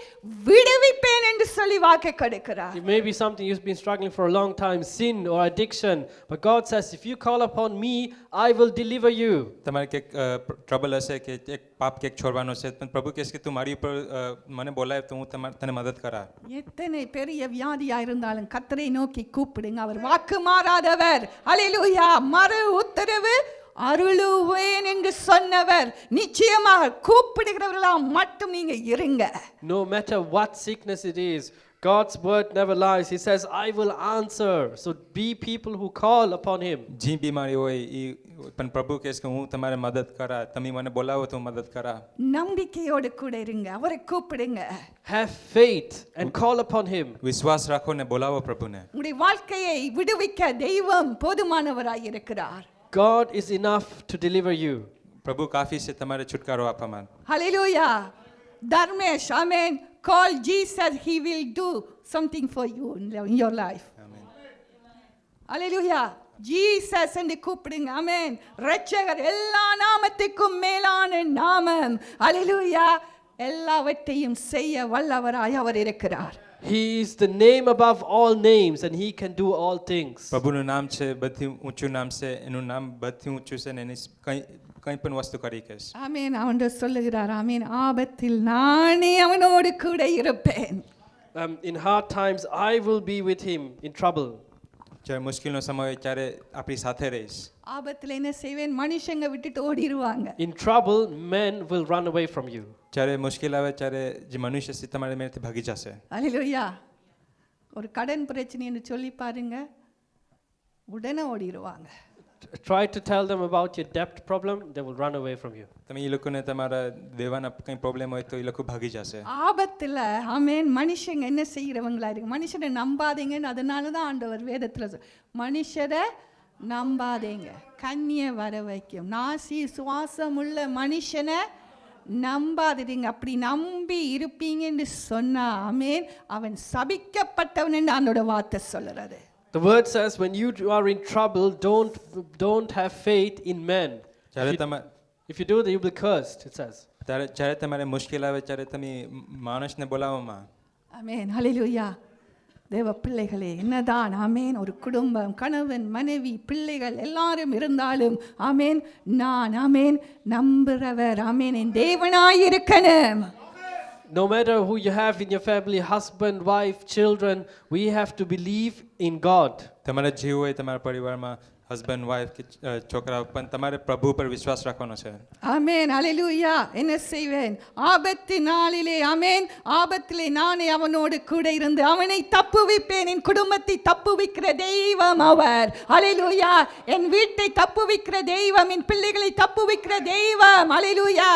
Speaker 1: விடுவிப்பேன் என்று சொல்லி வாக்கு கொடுக்கிறார்.
Speaker 2: It may be something you've been struggling for a long time, sin or addiction, but God says, if you call upon me, I will deliver you.
Speaker 3: તમારે કંઈક ટ્રબલ હશે કે એક પાપ કંઈક છોડવાનો છે, પણ પ્રભુ કહેશે કે તું મારી ઉપર મને બોલાય તો હું તને મદદ કરા.
Speaker 1: எத்தனை பெரிய வியாதியா இருந்தாலும் கர்த்தரை நோக்கி கூப்பிடுங்க, அவர் வாக்கு மாறாதவர். அல்லேலூயா. மறு உத்தரவு அருளுவேன் என்று சொன்னவர். நிச்சயமாக கூப்பிடுகிறவர்களா மட்டும் நீங்க இருங்க.
Speaker 2: No matter what sickness it is, God's word never lies. He says, I will answer. So be people who call upon him.
Speaker 3: જે બીમારી હોય એ પણ પ્રભુ કહેશે કે હું તમારે મદદ કરા, તમે મને બોલાવો તો હું મદદ કરા.
Speaker 1: நம்பிக்கையோடு கூட இருங்க, அவரை கூப்பிடுங்க.
Speaker 2: Have faith and call upon him.
Speaker 3: વિશ્વાસ રાખો ને બોલાવો પ્રભુને.
Speaker 1: உங்களுடைய வாழ்க்கையை விடுவிக்க தெய்வம் போதுமானவராய் இருக்கிறார்.
Speaker 2: God is enough to deliver you.
Speaker 3: પ્રભુ કાફી છે તમારે છુટકારો આપવામાં.
Speaker 1: Hallelujah. Dharmesh, amen. Call Jesus, he will do something for you in your life.
Speaker 3: Amen.
Speaker 1: Hallelujah. Jesus என்று கூப்பிடுங்க. ஆமென். இரட்சகர் எல்லா நாமத்துக்கும் மேலான நாமம். Hallelujah. எல்லாவற்றையும் செய்ய வல்லவராய் அவர் இருக்கிறார்.
Speaker 2: He is the name above all names and he can do all things.
Speaker 3: પ્રભુનું નામ છે બધી ઊંચું નામ છે, એનું નામ બધી ઊંચું છે ને એની કંઈ પણ વસ્તુ કરી કહેશે.
Speaker 1: ஆமென். அவன் சொல்லுகிறார், ஆமென், ஆபத்தில் நானே அவனோடு கூட இருப்பேன்.
Speaker 2: In hard times, I will be with him in trouble.
Speaker 3: જ્યારે મુશ્કેલનો સમય હોય ત્યારે આપણી સાથે રહીશ.
Speaker 1: ஆபத்தில் என்ன செய்வேன்? மனுஷங்க விட்டுட்டு ஓடிடுவாங்க.
Speaker 2: In trouble, men will run away from you.
Speaker 3: જ્યારે મુશ્કેલ આવે ત્યારે જે મનુષ્ય છે તમારે મેળથી ભાગી જશે.
Speaker 1: அல்லேலூயா. ஒரு கடன் பிரச்சனைன்னு சொல்லி பாருங்க, உடனே ஓடிடுவாங்க.
Speaker 2: Try to tell them about your debt problem, they will run away from you.
Speaker 3: તમે એ લોકોને તમારા દેવાના કંઈ પ્રોબ્લેમ હોય તો એ લોકો ભાગી જશે.
Speaker 1: ஆபத்துல ஆமென் மனுஷங்க என்ன செய்கிறவங்களா இருக்கு? மனுஷனை நம்பாதீங்கன்னு அதனால தான் ஆண்டவர் வேதத்துல மனுஷரை நம்பாதீங்க, கண்ணிய வர வைக்கும். நாசி சுவாசம் உள்ள மனுஷனை நம்பாதீங்க. அப்படி நம்பி இருப்பீங்கன்னு சொன்னா ஆமென் அவன் சபிக்கப்பட்டவன் என்று ஆண்டோட வார்த்தை சொல்லுறது.
Speaker 2: The word says when you are in trouble, don't have faith in men.
Speaker 3: જ્યારે તમે
Speaker 2: If you do that, you'll be cursed, it says.
Speaker 3: જ્યારે તમારે મુશ્કેલ આવે ત્યારે તમે માણસને બોલાવવામાં
Speaker 1: ஆமென் ஹalleluya தேவ பிள்ளைகளே என்னதான் ஆமென் ஒரு குடும்பம் கணவன் மனைவி பிள்ளைகள் எல்லாரும் இருந்தாலும் ஆமென் நான் ஆமென் நம்புறவர் ஆமென் என் தேவனாய் இருக்கணும்.
Speaker 2: No matter who you have in your family, husband, wife, children, we have to believe in God.
Speaker 3: તમારા જીવ હોય તમારા પરિવારમાં હસબન્ડ વાઈફ કે છોકરાઓ પણ તમારે પ્રભુ પર વિશ્વાસ રાખવાનો છે.
Speaker 1: ஆமென் ஹalleluya என்ன செய்வேன் ஆபத்து நாளிலே ஆமென் ஆபத்திலே நானே அவனோடு கூட இருந்து அவனை தப்புவிப்பேன். என் குடும்பத்தை தப்புவிக்கிற தெய்வம் அவர். ஹalleluya என் வீட்டை தப்புவிக்கிற தெய்வம், என் பிள்ளைகளை தப்புவிக்கிற தெய்வம். ஹalleluya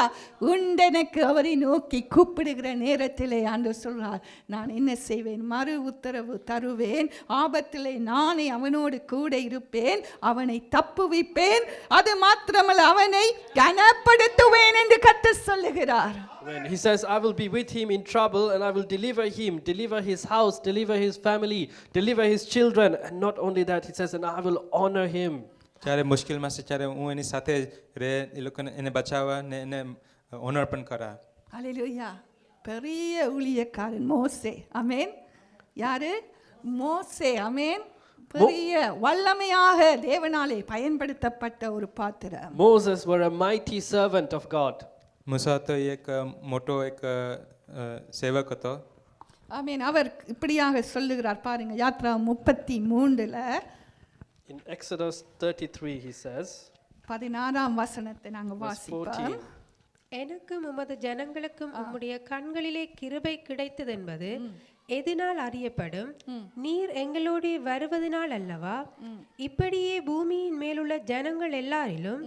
Speaker 1: உண்டெனக்கு அவரை நோக்கி கூப்பிடுகிற நேரத்திலே ஆண்டவர் சொல்றார், நான் என்ன செய்வேன், மறு உத்தரவு தருவேன், ஆபத்திலே நானே அவனோடு கூட இருப்பேன், அவனை தப்புவிப்பேன், அது மாத்திரமல்ல அவனை கனப்படுத்துவேன் என்று கர்த்தர் சொல்லுகிறார்.
Speaker 2: When he says, I will be with him in trouble and I will deliver him, deliver his house, deliver his family, deliver his children. And not only that, he says, and I will honor him.
Speaker 3: જ્યારે મુશ્કેલમાં છે ત્યારે હું એની સાથે રહે એ લોકોને એને બચાવવા ને એને ઓનર પણ કરા.
Speaker 1: ஹalleluya பெரிய ஊழியக்காரன் மோசே. ஆமென். யாரு? மோசே. ஆமென். பெரிய வல்லமையாக தேவனாலே பயன்படுத்தப்பட்ட ஒரு பாத்திரம்.
Speaker 2: Moses were a mighty servant of God.
Speaker 3: મૂસા તો એક મોટો એક સેવક હતો.
Speaker 1: ஆமென். அவர் இப்படியாக சொல்லுகிறார் பாருங்க, Yatra 33ல
Speaker 2: In Exodus 33, he says,
Speaker 1: 16ஆம் வசனத்தை நாங்க
Speaker 2: verse
Speaker 1: வாசிப்போம்.
Speaker 2: 14,
Speaker 4: எனக்கும் உமது ஜனங்களுக்கும் உம்முடைய கண்களிலே கிருபை கிடைத்தது என்பது எதனால் அறியப்படும்? நீர் எங்களோடு வருவதனால் அல்லவா? இப்படியே பூமியின் மேலுள்ள ஜனங்கள் எல்லாரிலும்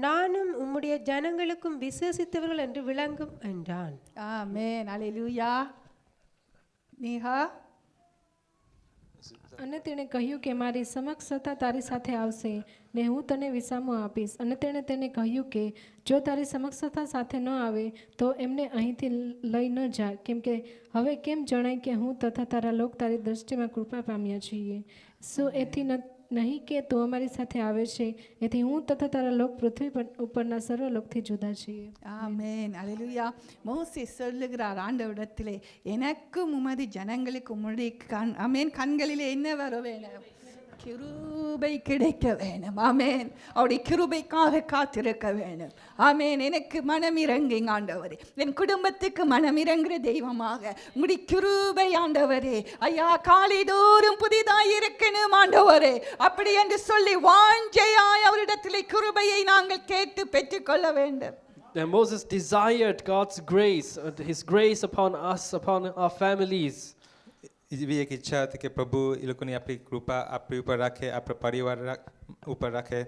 Speaker 4: நானும் உம்முடைய ஜனங்களுக்கும் விசேஷித்தவர்கள் என்று விளங்கும் என்றான்.
Speaker 1: ஆமென். ஹalleluya. நீஹா
Speaker 5: અને તેણે કહ્યું કે મારી સમક્ષતા તારી સાથે આવશે ને હું તને વિસામો આપીશ. અને તેણે તેને કહ્યું કે જો તારી સમક્ષતા સાથે ન આવે તો એમને અહીંથી લઈ ન જા, કેમ કે હવે કેમ જણાય કે હું તથા તારા લોક તારી દૃષ્ટિમાં કૃપા પામ્યા છીએ? શું એથી નહીં કે તું અમારી સાથે આવે છે, એથી હું તથા તારા લોક પૃથ્વી ઉપરના સર્વ લોકથી જુદા છીએ.
Speaker 1: ஆமென். ஹalleluya. மோசே சொல்லுகிறார் ஆண்டவரிடத்திலே, எனக்கும் உமது ஜனங்களுக்கு உம்முடைய ஆமென் கண்களிலே என்ன வர வேணும்? கிருபை கிடைக்க வேணும். ஆமென். அவருடைய கிருபைக்காக காத்திருக்க வேணும். ஆமென். எனக்கு மனம் இறங்குங்க ஆண்டவரே, என் குடும்பத்துக்கு மனம் இறங்குற தெய்வமாக உம்முடைய கிருபை ஆண்டவரே, ஐயா காலைதோறும் புதிதாய் இருக்கணும் ஆண்டவரே, அப்படி என்று சொல்லி வாஞ்சையாய் அவரிடத்திலே கிருபையை நாங்கள் கேட்டு பெற்றுக்கொள்ள வேண்டும்.
Speaker 2: and Moses desired God's grace, his grace upon us, upon our families.
Speaker 3: એવી એક ઈચ્છા હતી કે પ્રભુ એ લોકોની આપણી કૃપા આપણી ઉપર રાખે, આપણા પરિવાર ઉપર રાખે.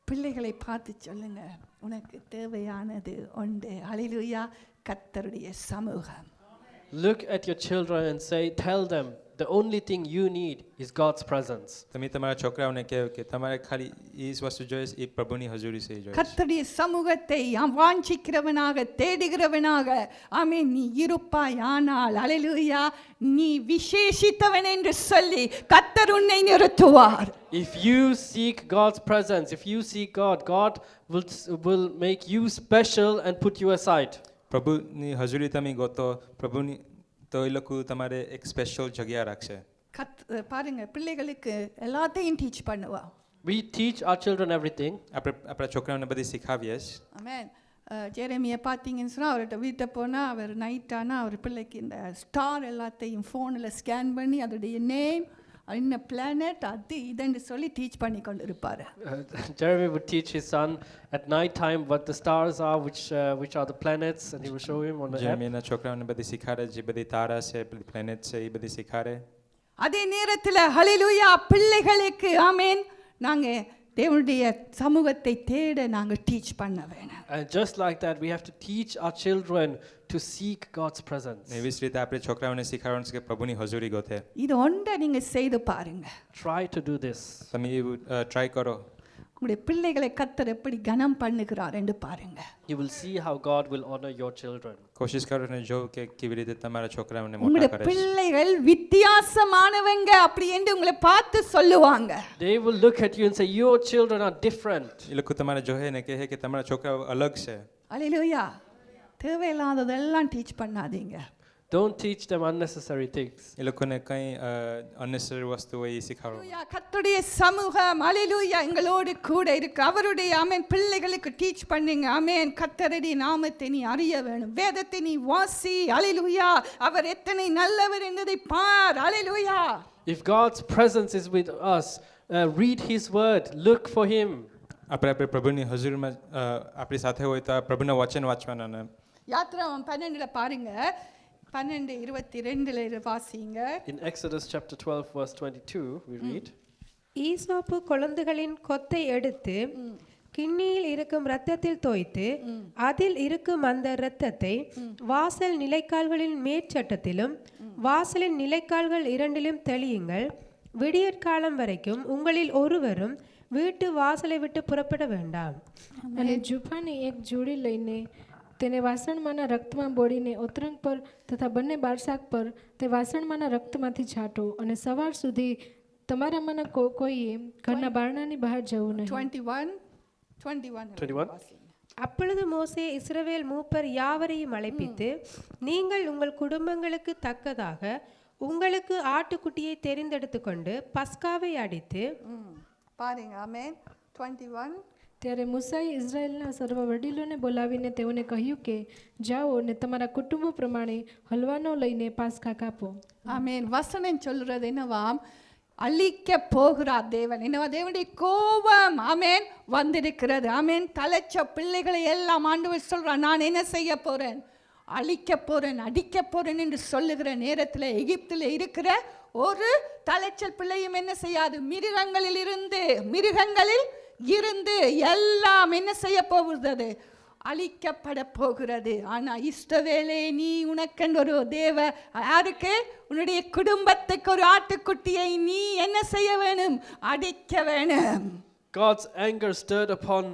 Speaker 1: பிள்ளைகளை பார்த்து சொல்லுங்க, உனக்கு தேவையானது உண்டு. ஹalleluya. கர்த்தருடைய சமூகம்.
Speaker 2: Look at your children and say, tell them, the only thing you need is God's presence.
Speaker 3: તમે તમારા છોકરાઓને કહો કે તમારે ખાલી એ વસ્તુ જોઈએ છે, એ પ્રભુની હજૂરી છે એ જોઈએ છે.
Speaker 1: கர்த்தருடைய சமூகத்தை வாஞ்சிக்கிறவனாக தேடுகிறவனாக ஆமென் நீ இருப்பாய். ஆனால் ஹalleluya நீ விசேஷித்தவன் என்று சொல்லி கர்த்தர் உன்னை நிறுத்துவார்.
Speaker 2: If you seek God's presence, if you seek God, God will make you special and put you aside.
Speaker 3: પ્રભુની હજૂરી તમે ગોતો, પ્રભુની તો એ લોકો તમારે એક સ્પેશિયલ જગ્યા રાખશે.
Speaker 1: பாருங்க, பிள்ளைகளுக்கு எல்லாத்தையும் டீச் பண்ணுவா.
Speaker 2: We teach our children everything.
Speaker 3: આપણા છોકરાઓને બધી શીખાવીએ જ.
Speaker 1: ஆமென். ஜெரமியை பார்த்தீங்கன்னு சொன்னால் அவர்கிட்ட வீட்டை போனால் அவர் நைட் ஆனால் அவர் பிள்ளைக்கு இந்த ஸ்டார் எல்லாத்தையும் ஃபோனில் ஸ்கேன் பண்ணி அதோடைய நேம் என்ன பிளானட் அது இதுன்னு சொல்லி டீச் பண்ணி கொண்டு இருப்பார்.
Speaker 2: Jeremy would teach his son at night time what the stars are, which are the planets, and he will show him on the app.
Speaker 3: જેરેમીયાના છોકરાઓને બધી શીખાડે, જે બધી તારા છે, બધી પ્લેનેટ છે, એ બધી શીખાડે.
Speaker 1: அதே நேரத்தில் ஹalleluya பிள்ளைகளுக்கு ஆமென் நாங்கள் தேவனுடைய சமூகத்தை தேட நாங்கள் டீச் பண்ண வேணும்.
Speaker 2: And just like that, we have to teach our children to seek God's presence.
Speaker 3: એવી જ રીતે આપણે છોકરાઓને શીખવાડવાનું છે કે પ્રભુની હજૂરી ગોતે.
Speaker 1: இது ஒன்றை நீங்கள் செய்து பாருங்க.
Speaker 2: Try to do this.
Speaker 3: તમે એવું ટ્રાય કરો.
Speaker 1: உங்களுடைய பிள்ளைகளை கர்த்தர் எப்படி கனம் பண்ணுகிறார் என்று பாருங்க.
Speaker 2: You will see how God will honor your children.
Speaker 3: કોશિશ કરો અને જો કે કેવી રીતે તમારા છોકરાઓને મોટા
Speaker 1: உங்களுடைய
Speaker 3: કરે છે.
Speaker 1: பிள்ளைகள் வித்தியாசமானவங்க அப்படி என்று உங்களை பார்த்து சொல்லுவாங்க.
Speaker 2: They will look at you and say, your children are different.
Speaker 3: એ લોકો તમારે જોહે ને કહે કે તમારા છોકરાઓ અલગ છે.
Speaker 1: அல்லேலூயா. தேவையில்லாததெல்லாம் டீச் பண்ணாதீங்க.
Speaker 2: Don't teach them unnecessary things.
Speaker 3: એ લોકોને કંઈ અનનેસેસરી વસ્તુઓ એ શીખવાડો.
Speaker 1: அல்லேலூயா. கர்த்தருடைய சமூகம் அல்லேலூயா எங்களோடு கூட இருக்கு. அவருடைய ஆமென் பிள்ளைகளுக்கு டீச் பண்ணுங்க. ஆமென். கர்த்தருடைய நாமத்தை நீ அறிய வேணும். வேதத்தை நீ வாசி. அல்லேலூயா. அவர் எத்தனை நல்லவர் என்பதை பார். அல்லேலூயா.
Speaker 2: If God's presence is with us, read His word, look for Him.
Speaker 3: આપણે પ્રભુની હજુરીમાં આપણી સાથે હોય તો આ પ્રભુના વચન વાંચવાના ને
Speaker 1: யாத்திராகமம் 12 பாருங்க. 12:22 வாசிங்க.
Speaker 2: In Exodus chapter 12 verse 22 we read,
Speaker 4: ஈசோப்பு கொழுந்துகளின் கொத்தை எடுத்து கிண்ணியில் இருக்கும் இரத்தத்தில் தோய்த்து அதில் இருக்கும் அந்த இரத்தத்தை வாசல் நிலைக்கால்களின் மேற்சட்டத்திலும் வாசலின் நிலைக்கால்கள் இரண்டிலும் தெளியுங்கள். விடியற்காலம் வரைக்கும் உங்களில் ஒருவரும் வீட்டு வாசலை விட்டு புறப்பட வேண்டாம்.
Speaker 5: અને જુફાની એક જોડી લઈને તેને વાસણમાંના રક્તમાં બોળીને ઓતરંગ પર તથા બંને બારસાક પર તે વાસણમાંના રક્તમાંથી છાંટો અને સવાર સુધી તમારામાંના કોઈએ ઘરના બારણાની બહાર જવું નહીં.
Speaker 1: 21 வாசிங்க.
Speaker 4: அப்பொழுது மோசே இஸ்ரவேல் மூப்பர் யாவரையும் அழைப்பித்து, நீங்கள் உங்கள் குடும்பங்களுக்கு தக்கதாக உங்களுக்கு ஆட்டுக்குட்டியை தெரிந்தெடுத்து கொண்டு பஸ்காவை அடித்து
Speaker 1: பாருங்க. ஆமென். 21
Speaker 5: ત્યારે મુસાએ ઇઝરાયેલના સર્વ વડીલોને બોલાવીને તેઓને કહ્યું કે જાઓ અને તમારા કુટુંબો પ્રમાણે હલવાનો લઈને પાસ્કા કાપો.
Speaker 1: ஆமென். வசனம் சொல்றது என்னவாம்? அழிக்க போகிறார் தேவன். என்னவா? தேவனுடைய கோபம் ஆமென் வந்திருக்கிறது. ஆமென். தலைச்ச பிள்ளைகளை எல்லாம் ஆண்டவர் சொல்றார், நான் என்ன செய்ய போறேன்? அழிக்க போறேன், அடிக்க போறேன் என்று சொல்லுகிற நேரத்தில் எகிப்தில் இருக்கிற ஒரு தலைச்சல் பிள்ளையும் என்ன செய்யாது? மிருகங்களில் இருந்து எல்லாம் என்ன செய்ய போகிறது? அழிக்கப்பட போகிறது. ஆனா இஷ்டவேளை நீ உனக்கென்று ஒரு தேவ யாருக்கு? உன்னுடைய குடும்பத்துக்கு ஒரு ஆட்டுக்குட்டியை நீ என்ன செய்ய வேணும்? அடிக்க வேணும்.
Speaker 2: God's anger stirred upon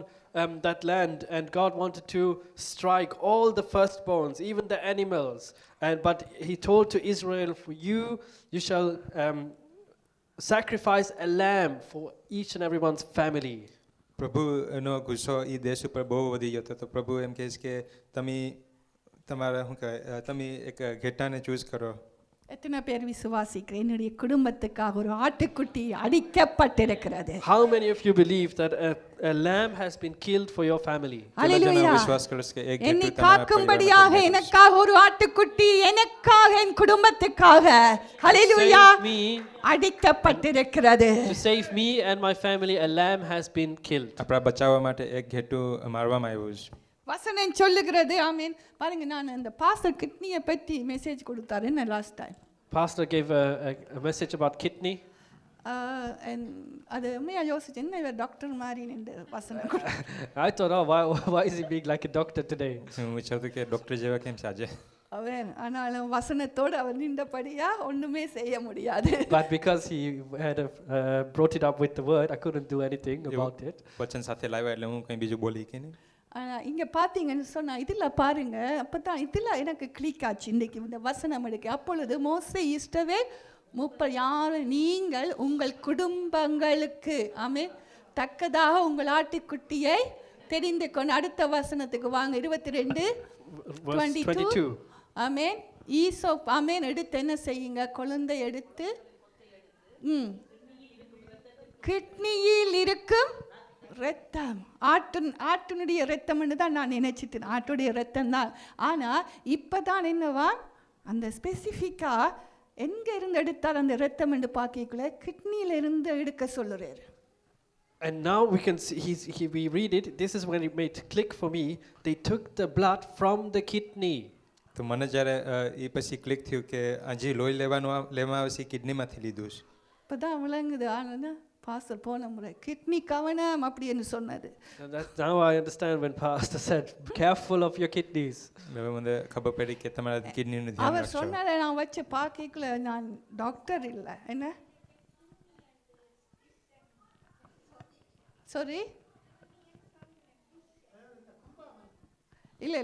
Speaker 2: that land, and God wanted to strike all the firstborns, even the animals. But He told to Israel, for you shall sacrifice a lamb for each and everyone's family.
Speaker 3: પ્રભુનો ગુસ્સો એ દેશ ઉપર બહુ વધી ગયો હતો. તો પ્રભુ એમ કહે છે કે તમે તમારા શું કહેવાય તમે એક ઘેટાને ચૂઝ કરો.
Speaker 1: எத்தனை பேர் விசுவாசிக்கிறேன் என்னுடைய குடும்பத்துக்காக ஒரு ஆட்டுக்குட்டி அடிக்கப்பட்டிருக்கிறது?
Speaker 2: How many of you believe that a lamb has been killed for your family?
Speaker 1: அல்லேலூயா.
Speaker 3: વિશ્વાસ કરો છો કે એક
Speaker 1: என்னை
Speaker 3: ઘેટું તમારા
Speaker 1: காக்கும்படியாக
Speaker 3: પરિવારમાં
Speaker 1: எனக்காக ஒரு ஆட்டுக்குட்டி, எனக்காக என் குடும்பத்துக்காக அல்லேலூயா
Speaker 2: Save me,
Speaker 1: அடிக்கப்பட்டிருக்கிறது.
Speaker 2: to save me and my family, a lamb has been killed.
Speaker 3: આપણા બચાવવા માટે એક ઘેટું મારવામાં આવ્યું છે.
Speaker 1: வசனம் சொல்லுகிறது. ஆமென். பாருங்க, நான் அந்த பாஸ்டர் கிட்னியை பற்றி மெசேஜ் கொடுத்தாரு என்ன last time.
Speaker 2: Pastor gave a message about kidney.
Speaker 1: அது உண்மையாக யோசிச்சு என்ன இவர் டாக்டர் மாதிரி நின்று வசனம்
Speaker 2: I thought, oh, why is he being like a doctor today?
Speaker 3: હું વિચારતું કે ડૉક્ટર જેવા કેમ છે આજે.
Speaker 1: அவர் ஆனாலும் வசனத்தோடு அவர் நின்றபடியா ஒன்றுமே செய்ய முடியாது.
Speaker 2: But because he had brought it up with the word, I couldn't do anything about it.
Speaker 3: વચન સાથે લાવ્યા એટલે હું કંઈ બીજું બોલી કે નહીં.
Speaker 1: இங்கே பார்த்தீங்கன்னு சொன்னால் இதில் பாருங்க, அப்போ தான் இதில் எனக்கு கிளிக் ஆச்சு இன்றைக்கு இந்த வசனம் எடுக்க. அப்பொழுது மோசே இஸ்ரவேல் மூப்பர் யாரும் நீங்கள் உங்கள் குடும்பங்களுக்கு ஆமென் தக்கதாக உங்கள் ஆட்டுக்குட்டியை தெரிந்து கொண்டு. அடுத்த வசனத்துக்கு வாங்க. 22 ஆமென். ஈசோப் ஆமென் எடுத்து என்ன செய்யுங்க? குழந்தை எடுத்து கிட்னியில் இருக்கும் ரத்தம், ஆட்டினுடைய ரத்தம்னு தான் நான் நினைச்சிட்டேன். ஆட்டுடைய ரத்தம் தான். ஆனால் இப்போ தான் என்னவா அந்த ஸ்பெசிஃபிக்காக எங்கே இருந்து எடுத்தால் அந்த ரத்தம் என்று பார்க்கல கிட்னியில் இருந்து எடுக்க சொல்லுறாரு.
Speaker 2: And now we can see, we read it. This is when it made click for me. They took the blood from the kidney.
Speaker 3: તો મને જ્યારે એ પછી ક્લિક થયું કે હજી લોહી લેવામાં આવશે કિડનીમાંથી લીધું છે.
Speaker 1: இப்போ தான் விளங்குது. ஆனால் பாஸ்டர் போன முறை கிட்னி கவனம் அப்படின்னு சொன்னது.
Speaker 2: Now I understand when Pastor said, careful of your kidneys.
Speaker 3: હવે મને ખબર પડી કે તમારા કિડનીનું ધ્યાન
Speaker 1: அவர்
Speaker 3: રાખજો.
Speaker 1: சொன்னதை நான் வச்சு பார்க்கல. நான் டாக்டர் இல்லை என்ன சாரி இல்லை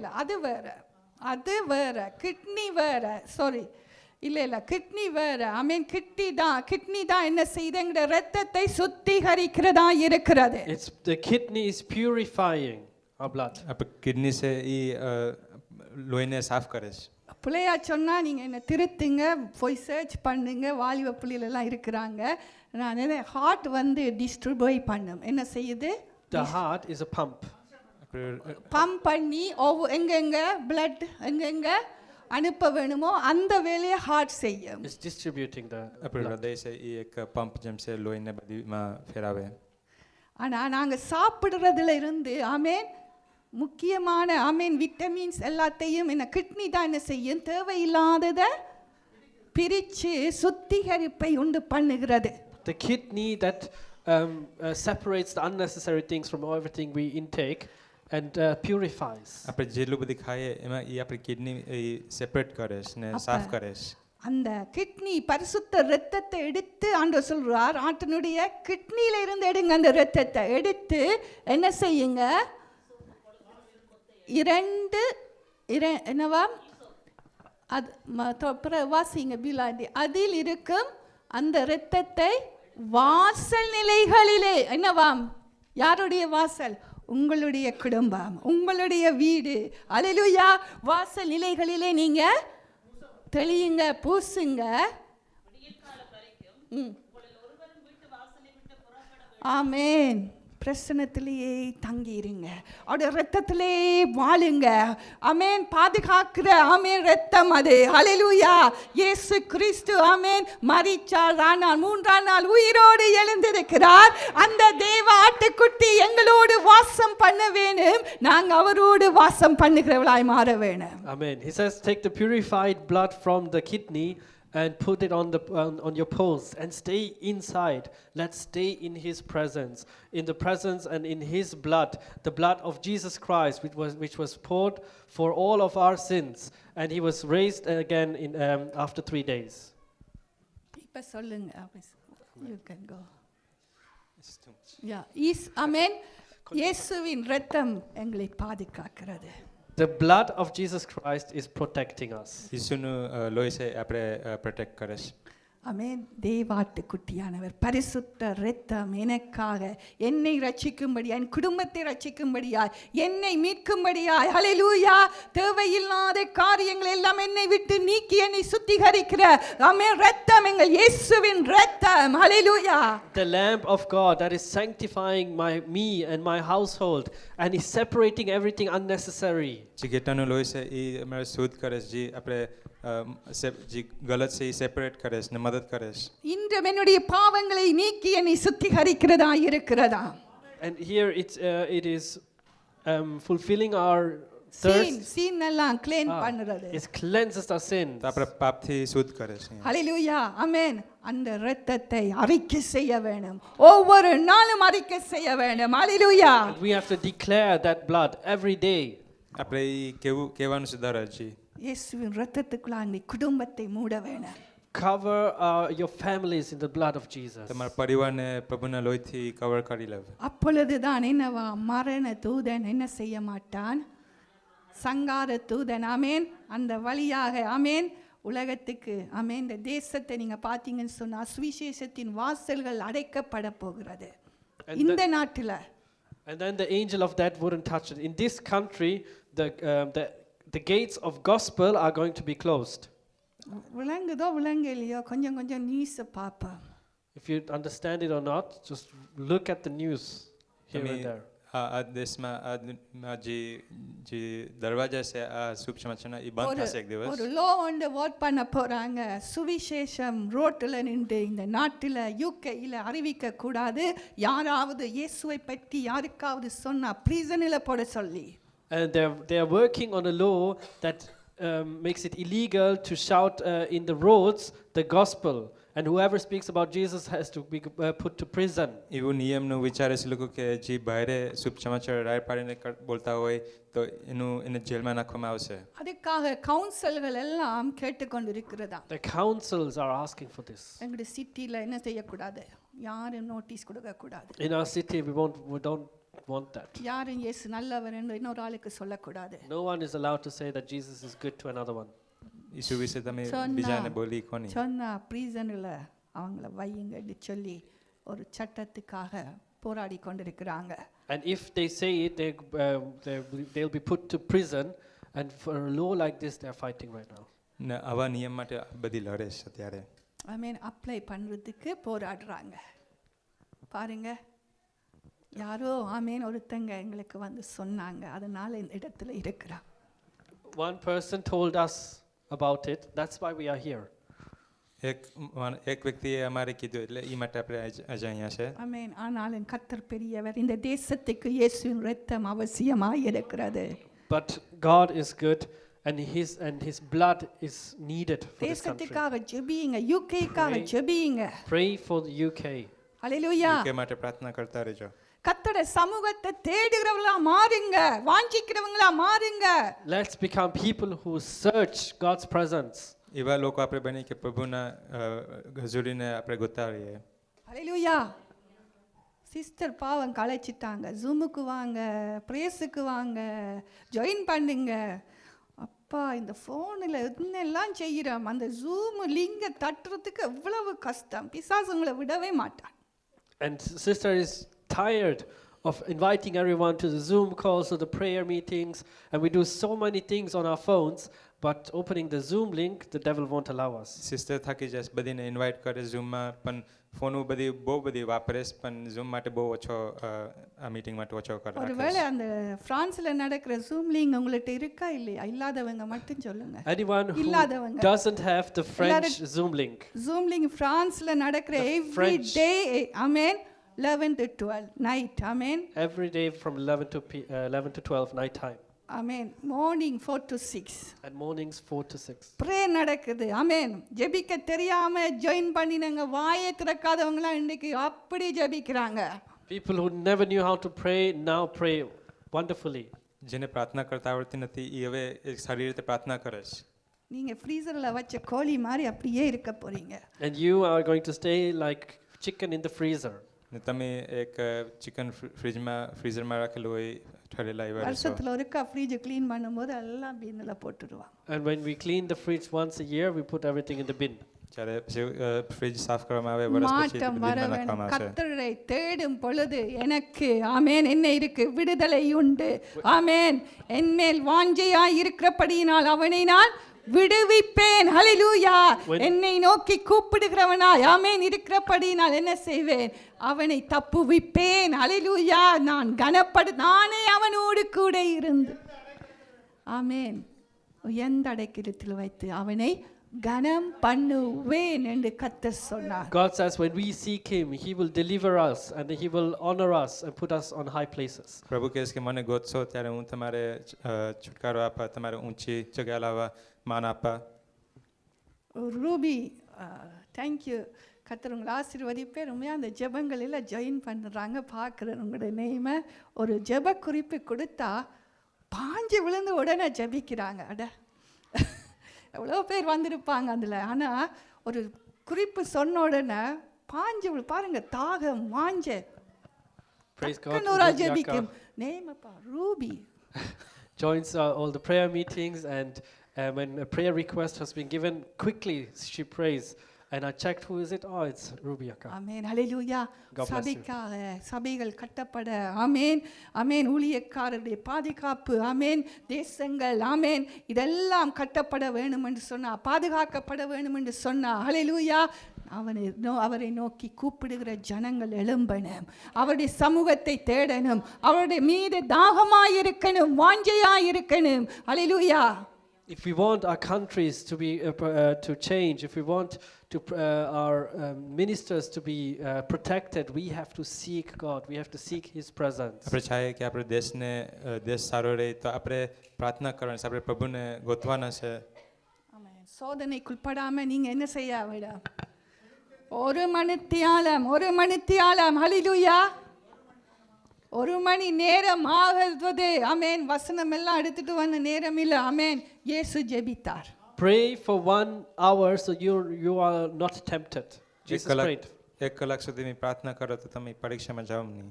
Speaker 1: அது வேற கிட்னி வேற. சாரி இல்லை கிட்னி வேற. ஐ மீன் கிட்னி தான் என்ன செய்யுதுங்கிற ரத்தத்தை சுத்திகரிக்கிறதா இருக்கிறது.
Speaker 2: The kidney is purifying. our blood.
Speaker 3: આપણે કિડની છે એ લોહીને સાફ કરે છે.
Speaker 1: பிள்ளையா சொன்னால் நீங்கள் என்னை திருத்துங்க, போய் சர்ச் பண்ணுங்க, வாலிப பிள்ளைகளெல்லாம் இருக்கிறாங்க. நான் ஹார்ட் வந்து டிஸ்ட்ரிபியூட் பண்ணும், என்ன செய்யுது?
Speaker 2: The heart is a pump.
Speaker 1: Pump பண்ணி எங்கெங்க பிளட் எங்கெங்க அனுப்ப வேணுமோ அந்த வேலையை ஹார்ட் செய்யும்.
Speaker 2: It's distributing the
Speaker 3: આપણે
Speaker 2: blood.
Speaker 3: હૃદય છે એ એક પંપ જેમ છે લોહીને બધીમાં ફેરાવે.
Speaker 1: ஆனால் நாங்கள் சாப்பிட்றதுல இருந்து ஆமேன் முக்கியமான ஆமேன் விட்டமின்ஸ் எல்லாத்தையும் என்ன கிட்னி தான் என்ன செய்யும்? தேவையில்லாததை பிரித்து சுத்திகரிப்பை உண்டு பண்ணுகிறது.
Speaker 2: The kidney that separates the unnecessary things from everything we intake and purifies.
Speaker 3: આપણે જેટલું બધી ખાઈએ એમાં એ આપણી કિડની સેપરેટ કરે છે ને સાફ કરે છે.
Speaker 1: அந்த கிட்னி பரிசுத்த இரத்தத்தை எடுத்து ஆண்டவர் சொல்றார், ஆட்டினுடைய கிட்னியில இருந்து எடுங்க, அந்த இரத்தத்தை எடுத்து என்ன செய்யுங்க? என்னவா அது வாசிங்க பிலாடி, அதில் இருக்கும் அந்த இரத்தத்தை வாசல் நிலைகளிலே என்னவாம்? யாருடைய வாசல்? உங்களுடைய குடும்பம், உங்களுடைய வீடு. அல்லேலூயா. வாசல் நிலைகளிலே நீங்க தெளியுங்க, பூசுங்க. ஆமேன். பிரசனத்திலேயே தங்கியிருங்க, அவருடைய இரத்தத்திலே வாழுங்க. ஆமேன். பாதுகாக்கிற ஆமேன் இரத்தம் அது. ஹல்லேலூயா. இயேசு கிறிஸ்து ஆமேன் மரிச்சார், ஆனால் மூன்றாம் நாள் உயிரோடு எழுந்திருக்கிறார். அந்த தேவ ஆட்டுக்குட்டி எங்களோடு வாசம் பண்ண வேணும், நாங்க அவரோடு வாசம் பண்ணுகிறவளாய் மாற வேணும்.
Speaker 2: Amen. He says, take the purified blood from the kidney and put it on your posts and stay inside. Let's stay in His presence, in the presence and in His blood, the blood of Jesus Christ, which was poured for all of our sins, and He was raised again in after 3 days.
Speaker 1: இப்ப சொல்லுங்க. You can go. Yeah. Amen. இயேசுவின் இரத்தம் எங்களை பாதுகாக்கிறது.
Speaker 2: The blood of Jesus Christ is protecting us.
Speaker 3: ઈસુનું લોહી છે આપણે પ્રોટેક્ટ કરે છે.
Speaker 1: ஆமென். தேவாட்டுக்குட்டியானவர் பரிசுத்த இரத்தம் எனக்காக என்னை ரட்சிக்கும்படியாய், என் குடும்பத்தை ரட்சிக்கும்படியாய், என்னை மீட்கும்படியாய். ஹல்லேலூயா. தேவையில்லாத காரியங்கள் எல்லாம் என்னை விட்டு நீக்கி என்னை சுத்திகரிக்கிற ஆமென் இரத்தம் எங்கள் இயேசுவின் இரத்தம். ஹல்லேலூயா.
Speaker 2: The lamb of God that is sanctifying me and my household and is separating everything unnecessary.
Speaker 3: જે ઘેટાનું લોહી છે એ અમારે શુદ્ધ કરે છે, જે આપણે જે ગલત છે એ સેપરેટ કરે છે ને મદદ કરે છે.
Speaker 1: இன்றும் என்னுடைய பாவங்களை நீக்கி என்னை சுத்திகரிக்கிறதா இருக்கிறதா?
Speaker 2: And here it is fulfilling our thirst.
Speaker 1: Scene எல்லாம் க்ளீன் பண்ணுறது.
Speaker 2: It cleanses our sins.
Speaker 3: તો આપણે પાપથી શુદ્ધ કરે છે.
Speaker 1: ஹல்லேலூயா. ஆமென். அந்த இரத்தத்தை அறிக்கை செய்ய வேண்டும், ஒவ்வொரு நாளும் அறிக்கை செய்ய வேண்டும். ஹல்லேலூயா.
Speaker 2: We have to declare that blood every day.
Speaker 3: આપણે એ કહેવાનું સુધારે છે.
Speaker 1: இயேசுவின் இரத்தத்துக்குள்ள அந்த குடும்பத்தை மூட வேணும்.
Speaker 2: Cover your families in the blood of Jesus.
Speaker 3: તમારા પરિવારને પ્રભુના લોહીથી કવર કરી લેવું.
Speaker 1: அப்பொழுதுதான் என்னவா? மரண தூதன் என்ன செய்ய மாட்டான்? சங்கார தூதன் ஆமேன் அந்த வழியாக ஆமேன் உலகத்துக்கு ஆமேன் இந்த தேசத்தை நீங்க பாத்தீங்கன்னு சொன்னா சுவிசேஷத்தின் வாசல்கள் அடைக்கப்பட போகிறது இந்த நாட்டில.
Speaker 2: And then the angel of that wouldn't touch it. In this country, the gates of gospel are going to be closed.
Speaker 1: விளங்குதோ விளங்கலையோ கொஞ்சம் கொஞ்சம் நியூஸ் பாப்பா.
Speaker 2: If you understand it or not, just look at the news here and there.
Speaker 3: આ દેશમાં જે દરવાજા છે આ શુભ સમાચારના એ બંધ થશે એક દિવસ.
Speaker 1: ஒரு லோ ஒன்று வோட் பண்ண போறாங்க. சுவிசேஷம் ரோட்டில் நின்று இந்த நாட்டில் யூகேயில் அறிவிக்க கூடாது. யாராவது இயேசுவை பற்றி யாருக்காவது சொன்னா பிரிசனில் போட சொல்லி.
Speaker 2: And they are working on a law that makes it illegal to shout in the roads the gospel, and whoever speaks about Jesus has to be put to prison.
Speaker 3: એવું નિયમનું વિચારે છે લોકો કે જે બહારે શુભ સમાચાર રાય પાડીને બોલતા હોય તો એને જેલમાં નાખવામાં આવશે.
Speaker 1: அதுக்காக கவுன்சில்கள் எல்லாம் கேட்டுக்கொண்டிருக்கிறதா.
Speaker 2: The councils are asking for this.
Speaker 1: எங்களுடைய சிட்டியில் என்ன செய்யக்கூடாது? யாரும் நோட்டீஸ் கொடுக்க கூடாது.
Speaker 2: In our city we don't want that.
Speaker 1: யாரும் இயேசு நல்லவர் என்று இன்னொரு ஆளுக்கு சொல்லக்கூடாது.
Speaker 2: No one is allowed to say that Jesus is good to another one.
Speaker 3: ઈસુ વિશે તમે બીજાને બોલી કોની?
Speaker 1: சொன்னா பிரிசனில் அவங்கள வையுங்கன்னு சொல்லி ஒரு சட்டத்துக்காக போராடி கொண்டிருக்கிறாங்க.
Speaker 2: And if they say it, they'll be put to prison. And for a law like this, they're fighting right now.
Speaker 3: ને આવા નિયમ માટે બધી લડે છે અત્યારે.
Speaker 1: ஆமென். அப்ளை பண்ணுறதுக்கு போராடுறாங்க. பாருங்க, யாரோ ஆமென் ஒருத்தங்க எங்களுக்கு வந்து சொன்னாங்க, அதனால இந்த இடத்துல இருக்கிறோம்.
Speaker 2: One person told us about it. That's why we are here.
Speaker 3: એક વ્યક્તિએ અમારે કીધું એટલે એ માટે આપણે આજે અહીંયા છે.
Speaker 1: ஆமென். ஆனாலும் கர்த்தர் பெரியவர். இந்த தேசத்துக்கு இயேசுவின் இரத்தம் அவசியமாய் இருக்கிறது.
Speaker 2: But God is good, and His blood is needed for this country.
Speaker 1: தேசத்துக்காக ஜெபியுங்க, யூகேக்காக ஜெபியுங்க.
Speaker 2: Pray for the UK.
Speaker 1: Hallelujah.
Speaker 3: UK માટે પ્રાર્થના કરતા રહેજો.
Speaker 1: கர்த்தருடைய சமூகத்தை தேடுகிறவங்களா மாறுங்க, வாஞ்சிக்கிறவங்களா மாறுங்க.
Speaker 2: Let's become people who search God's presence.
Speaker 3: એવા લોકો આપણે બની કે પ્રભુના હજુરીને આપણે ગોતાવીએ.
Speaker 1: ஹalleluya. சிஸ்டர் பாவம் களைச்சிட்டாங்க, ஜூமுக்கு வாங்க, பிரேஸுக்கு வாங்க, ஜாயின் பண்ணுங்க. அப்பா, இந்த ஃபோனில் என்னெல்லாம் செய்கிறோம், அந்த ஜூம் லிங்கை தட்டுறதுக்கு எவ்வளவு கஷ்டம். பிசாசு உங்களை விடவே மாட்டான்.
Speaker 2: And sister is tired of inviting everyone to the Zoom calls or the prayer meetings, and we do so many things on our phones, but opening the Zoom link, the devil won't allow us.
Speaker 3: Sister થાકી જાય, બધાને ઇન્વાઇટ કરે ઝૂમમાં, પણ ફોન બધી બહુ બધી વાપરે, પણ ઝૂમ માટે બહુ ઓછો આ મીટિંગ માટે ઓછો કરે.
Speaker 1: ஒருவேளை அந்த பிரான்ஸ்ல நடக்கிற ஜூம் லிங்க் உங்கள்ட்ட இருக்கா இல்லையா? இல்லாதவங்க மட்டும் சொல்லுங்க.
Speaker 2: Anyone who
Speaker 1: இல்லாதவங்க.
Speaker 2: doesn't have the French Zoom link.
Speaker 1: Zoom link பிரான்ஸ்ல நடக்கிற every
Speaker 2: French.
Speaker 1: Day, amen, 11 to 12 night, amen.
Speaker 2: Every day from 11 to 12 night time.
Speaker 1: Amen. Morning 4 to 6
Speaker 2: And mornings 4 to 6.
Speaker 1: Pray நடக்குது. ஆமென். ஜெபிக்க தெரியாம ஜாயின் பண்ணினங்க, வாயை திறக்காதவங்களாம் இன்னைக்கு அப்படி ஜெபிக்கிறாங்க.
Speaker 2: People who never knew how to pray now pray wonderfully.
Speaker 3: જેને પ્રાર્થના કરતા આવડતી નથી એ હવે એક સારી રીતે પ્રાર્થના કરે છે.
Speaker 1: நீங்க ஃப்ரீசர்ல வச்ச கோழி மாதிரி அப்படியே இருக்க போறீங்க.
Speaker 2: And you are going to stay like chicken in the freezer.
Speaker 3: ને તમે એક ચિકન ફ્રીઝરમાં રાખેલું હોય ઠરેલા એવા રહેશો.
Speaker 1: வருஷத்துல ஒருக்கா ஃப்ரிட்ஜ் க்ளீன் பண்ணும்போது எல்லாம் பின்னில் போட்டுடுவாங்க.
Speaker 2: And when we clean the fridge once a year, we put everything in the bin.
Speaker 3: જ્યારે ફ્રીજ સાફ કરવામાં આવે વરસ પછી
Speaker 1: மாற்றம் வர
Speaker 3: બિનમાં
Speaker 1: வேணும்.
Speaker 3: નાખવામાં આવશે.
Speaker 1: கர்த்தரை தேடும் பொழுது எனக்கு ஆமென் என்ன இருக்கு, விடுதலை உண்டு. ஆமென். என்மேல் வாஞ்சையாய் இருக்கிறபடியினால் அவனை நான் விடுவிப்பேன். ஹalleluya. என்னை நோக்கி கூப்பிடுகிறவனாய் ஆமென் இருக்கிறபடியினால் என்ன செய்வேன், அவனை தப்புவிப்பேன். ஹalleluya. நான் நானே அவனோடு கூட இருந்து ஆமென் உயர்ந்த அடைக்கலத்தில் வைத்து அவனை கனம் பண்ணுவேன் என்று கர்த்தர் சொன்னார்.
Speaker 2: God says when we seek Him, He will deliver us and He will honor us and put us on high places.
Speaker 3: પ્રભુ કહે છે કે મને ગોતશો ત્યારે હું તમારે છુટકારો આપા, તમારે ઊંચી જગ્યા લાવવા, માન આપા.
Speaker 1: Ruby thank you. கர்த்தர் உங்களை ஆசீர்வதிப்பேன். உண்மையாக அந்த ஜெபங்களில் ஜாயின் பண்ணுறாங்க, பார்க்குறேன் உங்களுடைய நேமை. ஒரு ஜெப குறிப்பு கொடுத்தா பாஞ்சு விழுந்து உடனே ஜெபிக்கிறாங்க. அட எவ்வளோ பேர் வந்திருப்பாங்க அதில். ஆனால் ஒரு குறிப்பு சொன்ன உடனே பாஞ்சு பாருங்க, தாகம் வாஞ்ச
Speaker 2: Praise God.
Speaker 1: ஜெபிக்கும். நேமப்பா Ruby
Speaker 2: joins all the prayer meetings, and when a prayer request has been given, quickly she prays. And I checked, who is it? Oh, it's Ruby Akka.
Speaker 1: Amen. Hallelujah.
Speaker 2: God bless you.
Speaker 1: சபைக்காக சபைகள் கட்டப்பட ஆமென், ஆமென், ஊழியக்காரருடைய பாதுகாப்பு ஆமென், தேசங்கள் ஆமென், இதெல்லாம் கட்டப்பட வேண்டும் என்று சொன்னா, பாதுகாக்கப்பட வேண்டும் என்று சொன்னா, ஹalleluya. அவரை நோக்கி கூப்பிடுகிற ஜனங்கள் எழும்பணும், அவருடைய சமூகத்தை தேடணும், அவருடைய மீது தாகமாயிருக்கணும், வாஞ்சையாயிருக்கணும். ஹalleluya.
Speaker 2: If we want our countries to be to change, if we want to our ministers to be protected, we have to seek God. We have to seek His presence.
Speaker 3: આપણે ચાહીએ કે આપણો દેશને દેશ સારો રહે તો આપણે પ્રાર્થના કરવાની છે, આપણે પ્રભુને ગોતવાના છે.
Speaker 1: ஆமென். சோதனைக்குள்படாம நீங்க என்ன செய்ய வேண்டாம். ஒரு மணித்தியாலம் ஹalleluya. ஒரு மணி நேரம் ஆகுது. ஆமென். வசனம் எல்லாம் எடுத்துட்டு வந்த நேரம் இல்ல. ஆமென். இயேசு ஜெபித்தார்.
Speaker 2: Pray for 1 hour so you are not tempted. Jesus prayed.
Speaker 3: 1 કલાક સુધી પ્રાર્થના કરો તો તમે પરીક્ષામાં જાઓ નહીં.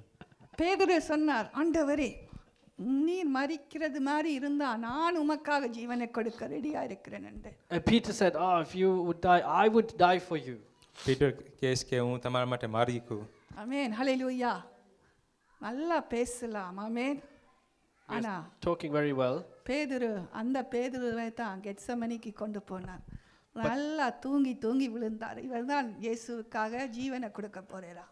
Speaker 1: பேதுரு சொன்னார், ஆண்டவரே நீர் மரிக்கிறது மாதிரி இருந்தா நான் உமக்காக ஜீவனை கொடுக்க ரெடியா இருக்கிறேன் என்று.
Speaker 2: And Peter said, "Oh, if you would die, I would die for you."
Speaker 3: Peter કહે છે કે હું તમારા માટે મારી કું.
Speaker 1: ஆமென். ஹalleluya. நல்லா பேசலாம் ஆமென். ஆனா
Speaker 2: Talking very well.
Speaker 1: பேதுரு அந்த பேதுருவை தான் கெத்சமனிக்கு கொண்டு போனார். நல்லா தூங்கி தூங்கி விழுந்தார். இவர் தான் இயேசுவுக்காக ஜீவனை கொடுக்க போறாரா.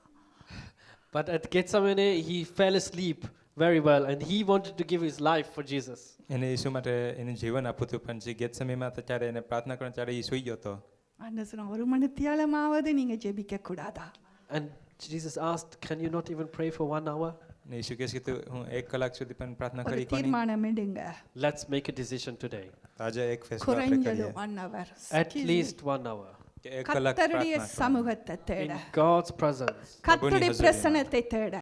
Speaker 2: But at Gethsemane, he fell asleep very well and he wanted to give his life for Jesus.
Speaker 3: એને ઈસુ માટે એનું જીવન આપવું હતું પણ જે ગેતસેમનેમાં હતા ત્યારે એને પ્રાર્થના કરવા ત્યારે એ સૂઈ ગયો હતો.
Speaker 1: அந்த சொன்ன ஒரு மணித்தியாலமாவது நீங்க ஜெபிக்க கூடாதா?
Speaker 2: And Jesus asked, can you not even pray for 1 hour?
Speaker 3: ને ઈસુ કહે છે કે હું 1 કલાક સુધી પણ પ્રાર્થના
Speaker 1: ஒரு
Speaker 3: કરી કોની.
Speaker 1: தீர்மானம் எடுங்க.
Speaker 2: Let's make a decision today.
Speaker 3: આજે એક ફેસલો આપણે
Speaker 1: குறைஞ்சது
Speaker 3: કરીએ
Speaker 1: 1 hour.
Speaker 2: At least 1 hour.
Speaker 3: કે 1 કલાક
Speaker 1: கர்த்தருடைய
Speaker 3: પ્રાર્થના કરો.
Speaker 1: சமூகத்தை தேட,
Speaker 2: In God's presence.
Speaker 1: கர்த்தருடைய
Speaker 3: பிரபுની
Speaker 1: பிரசன்னத்தை தேட.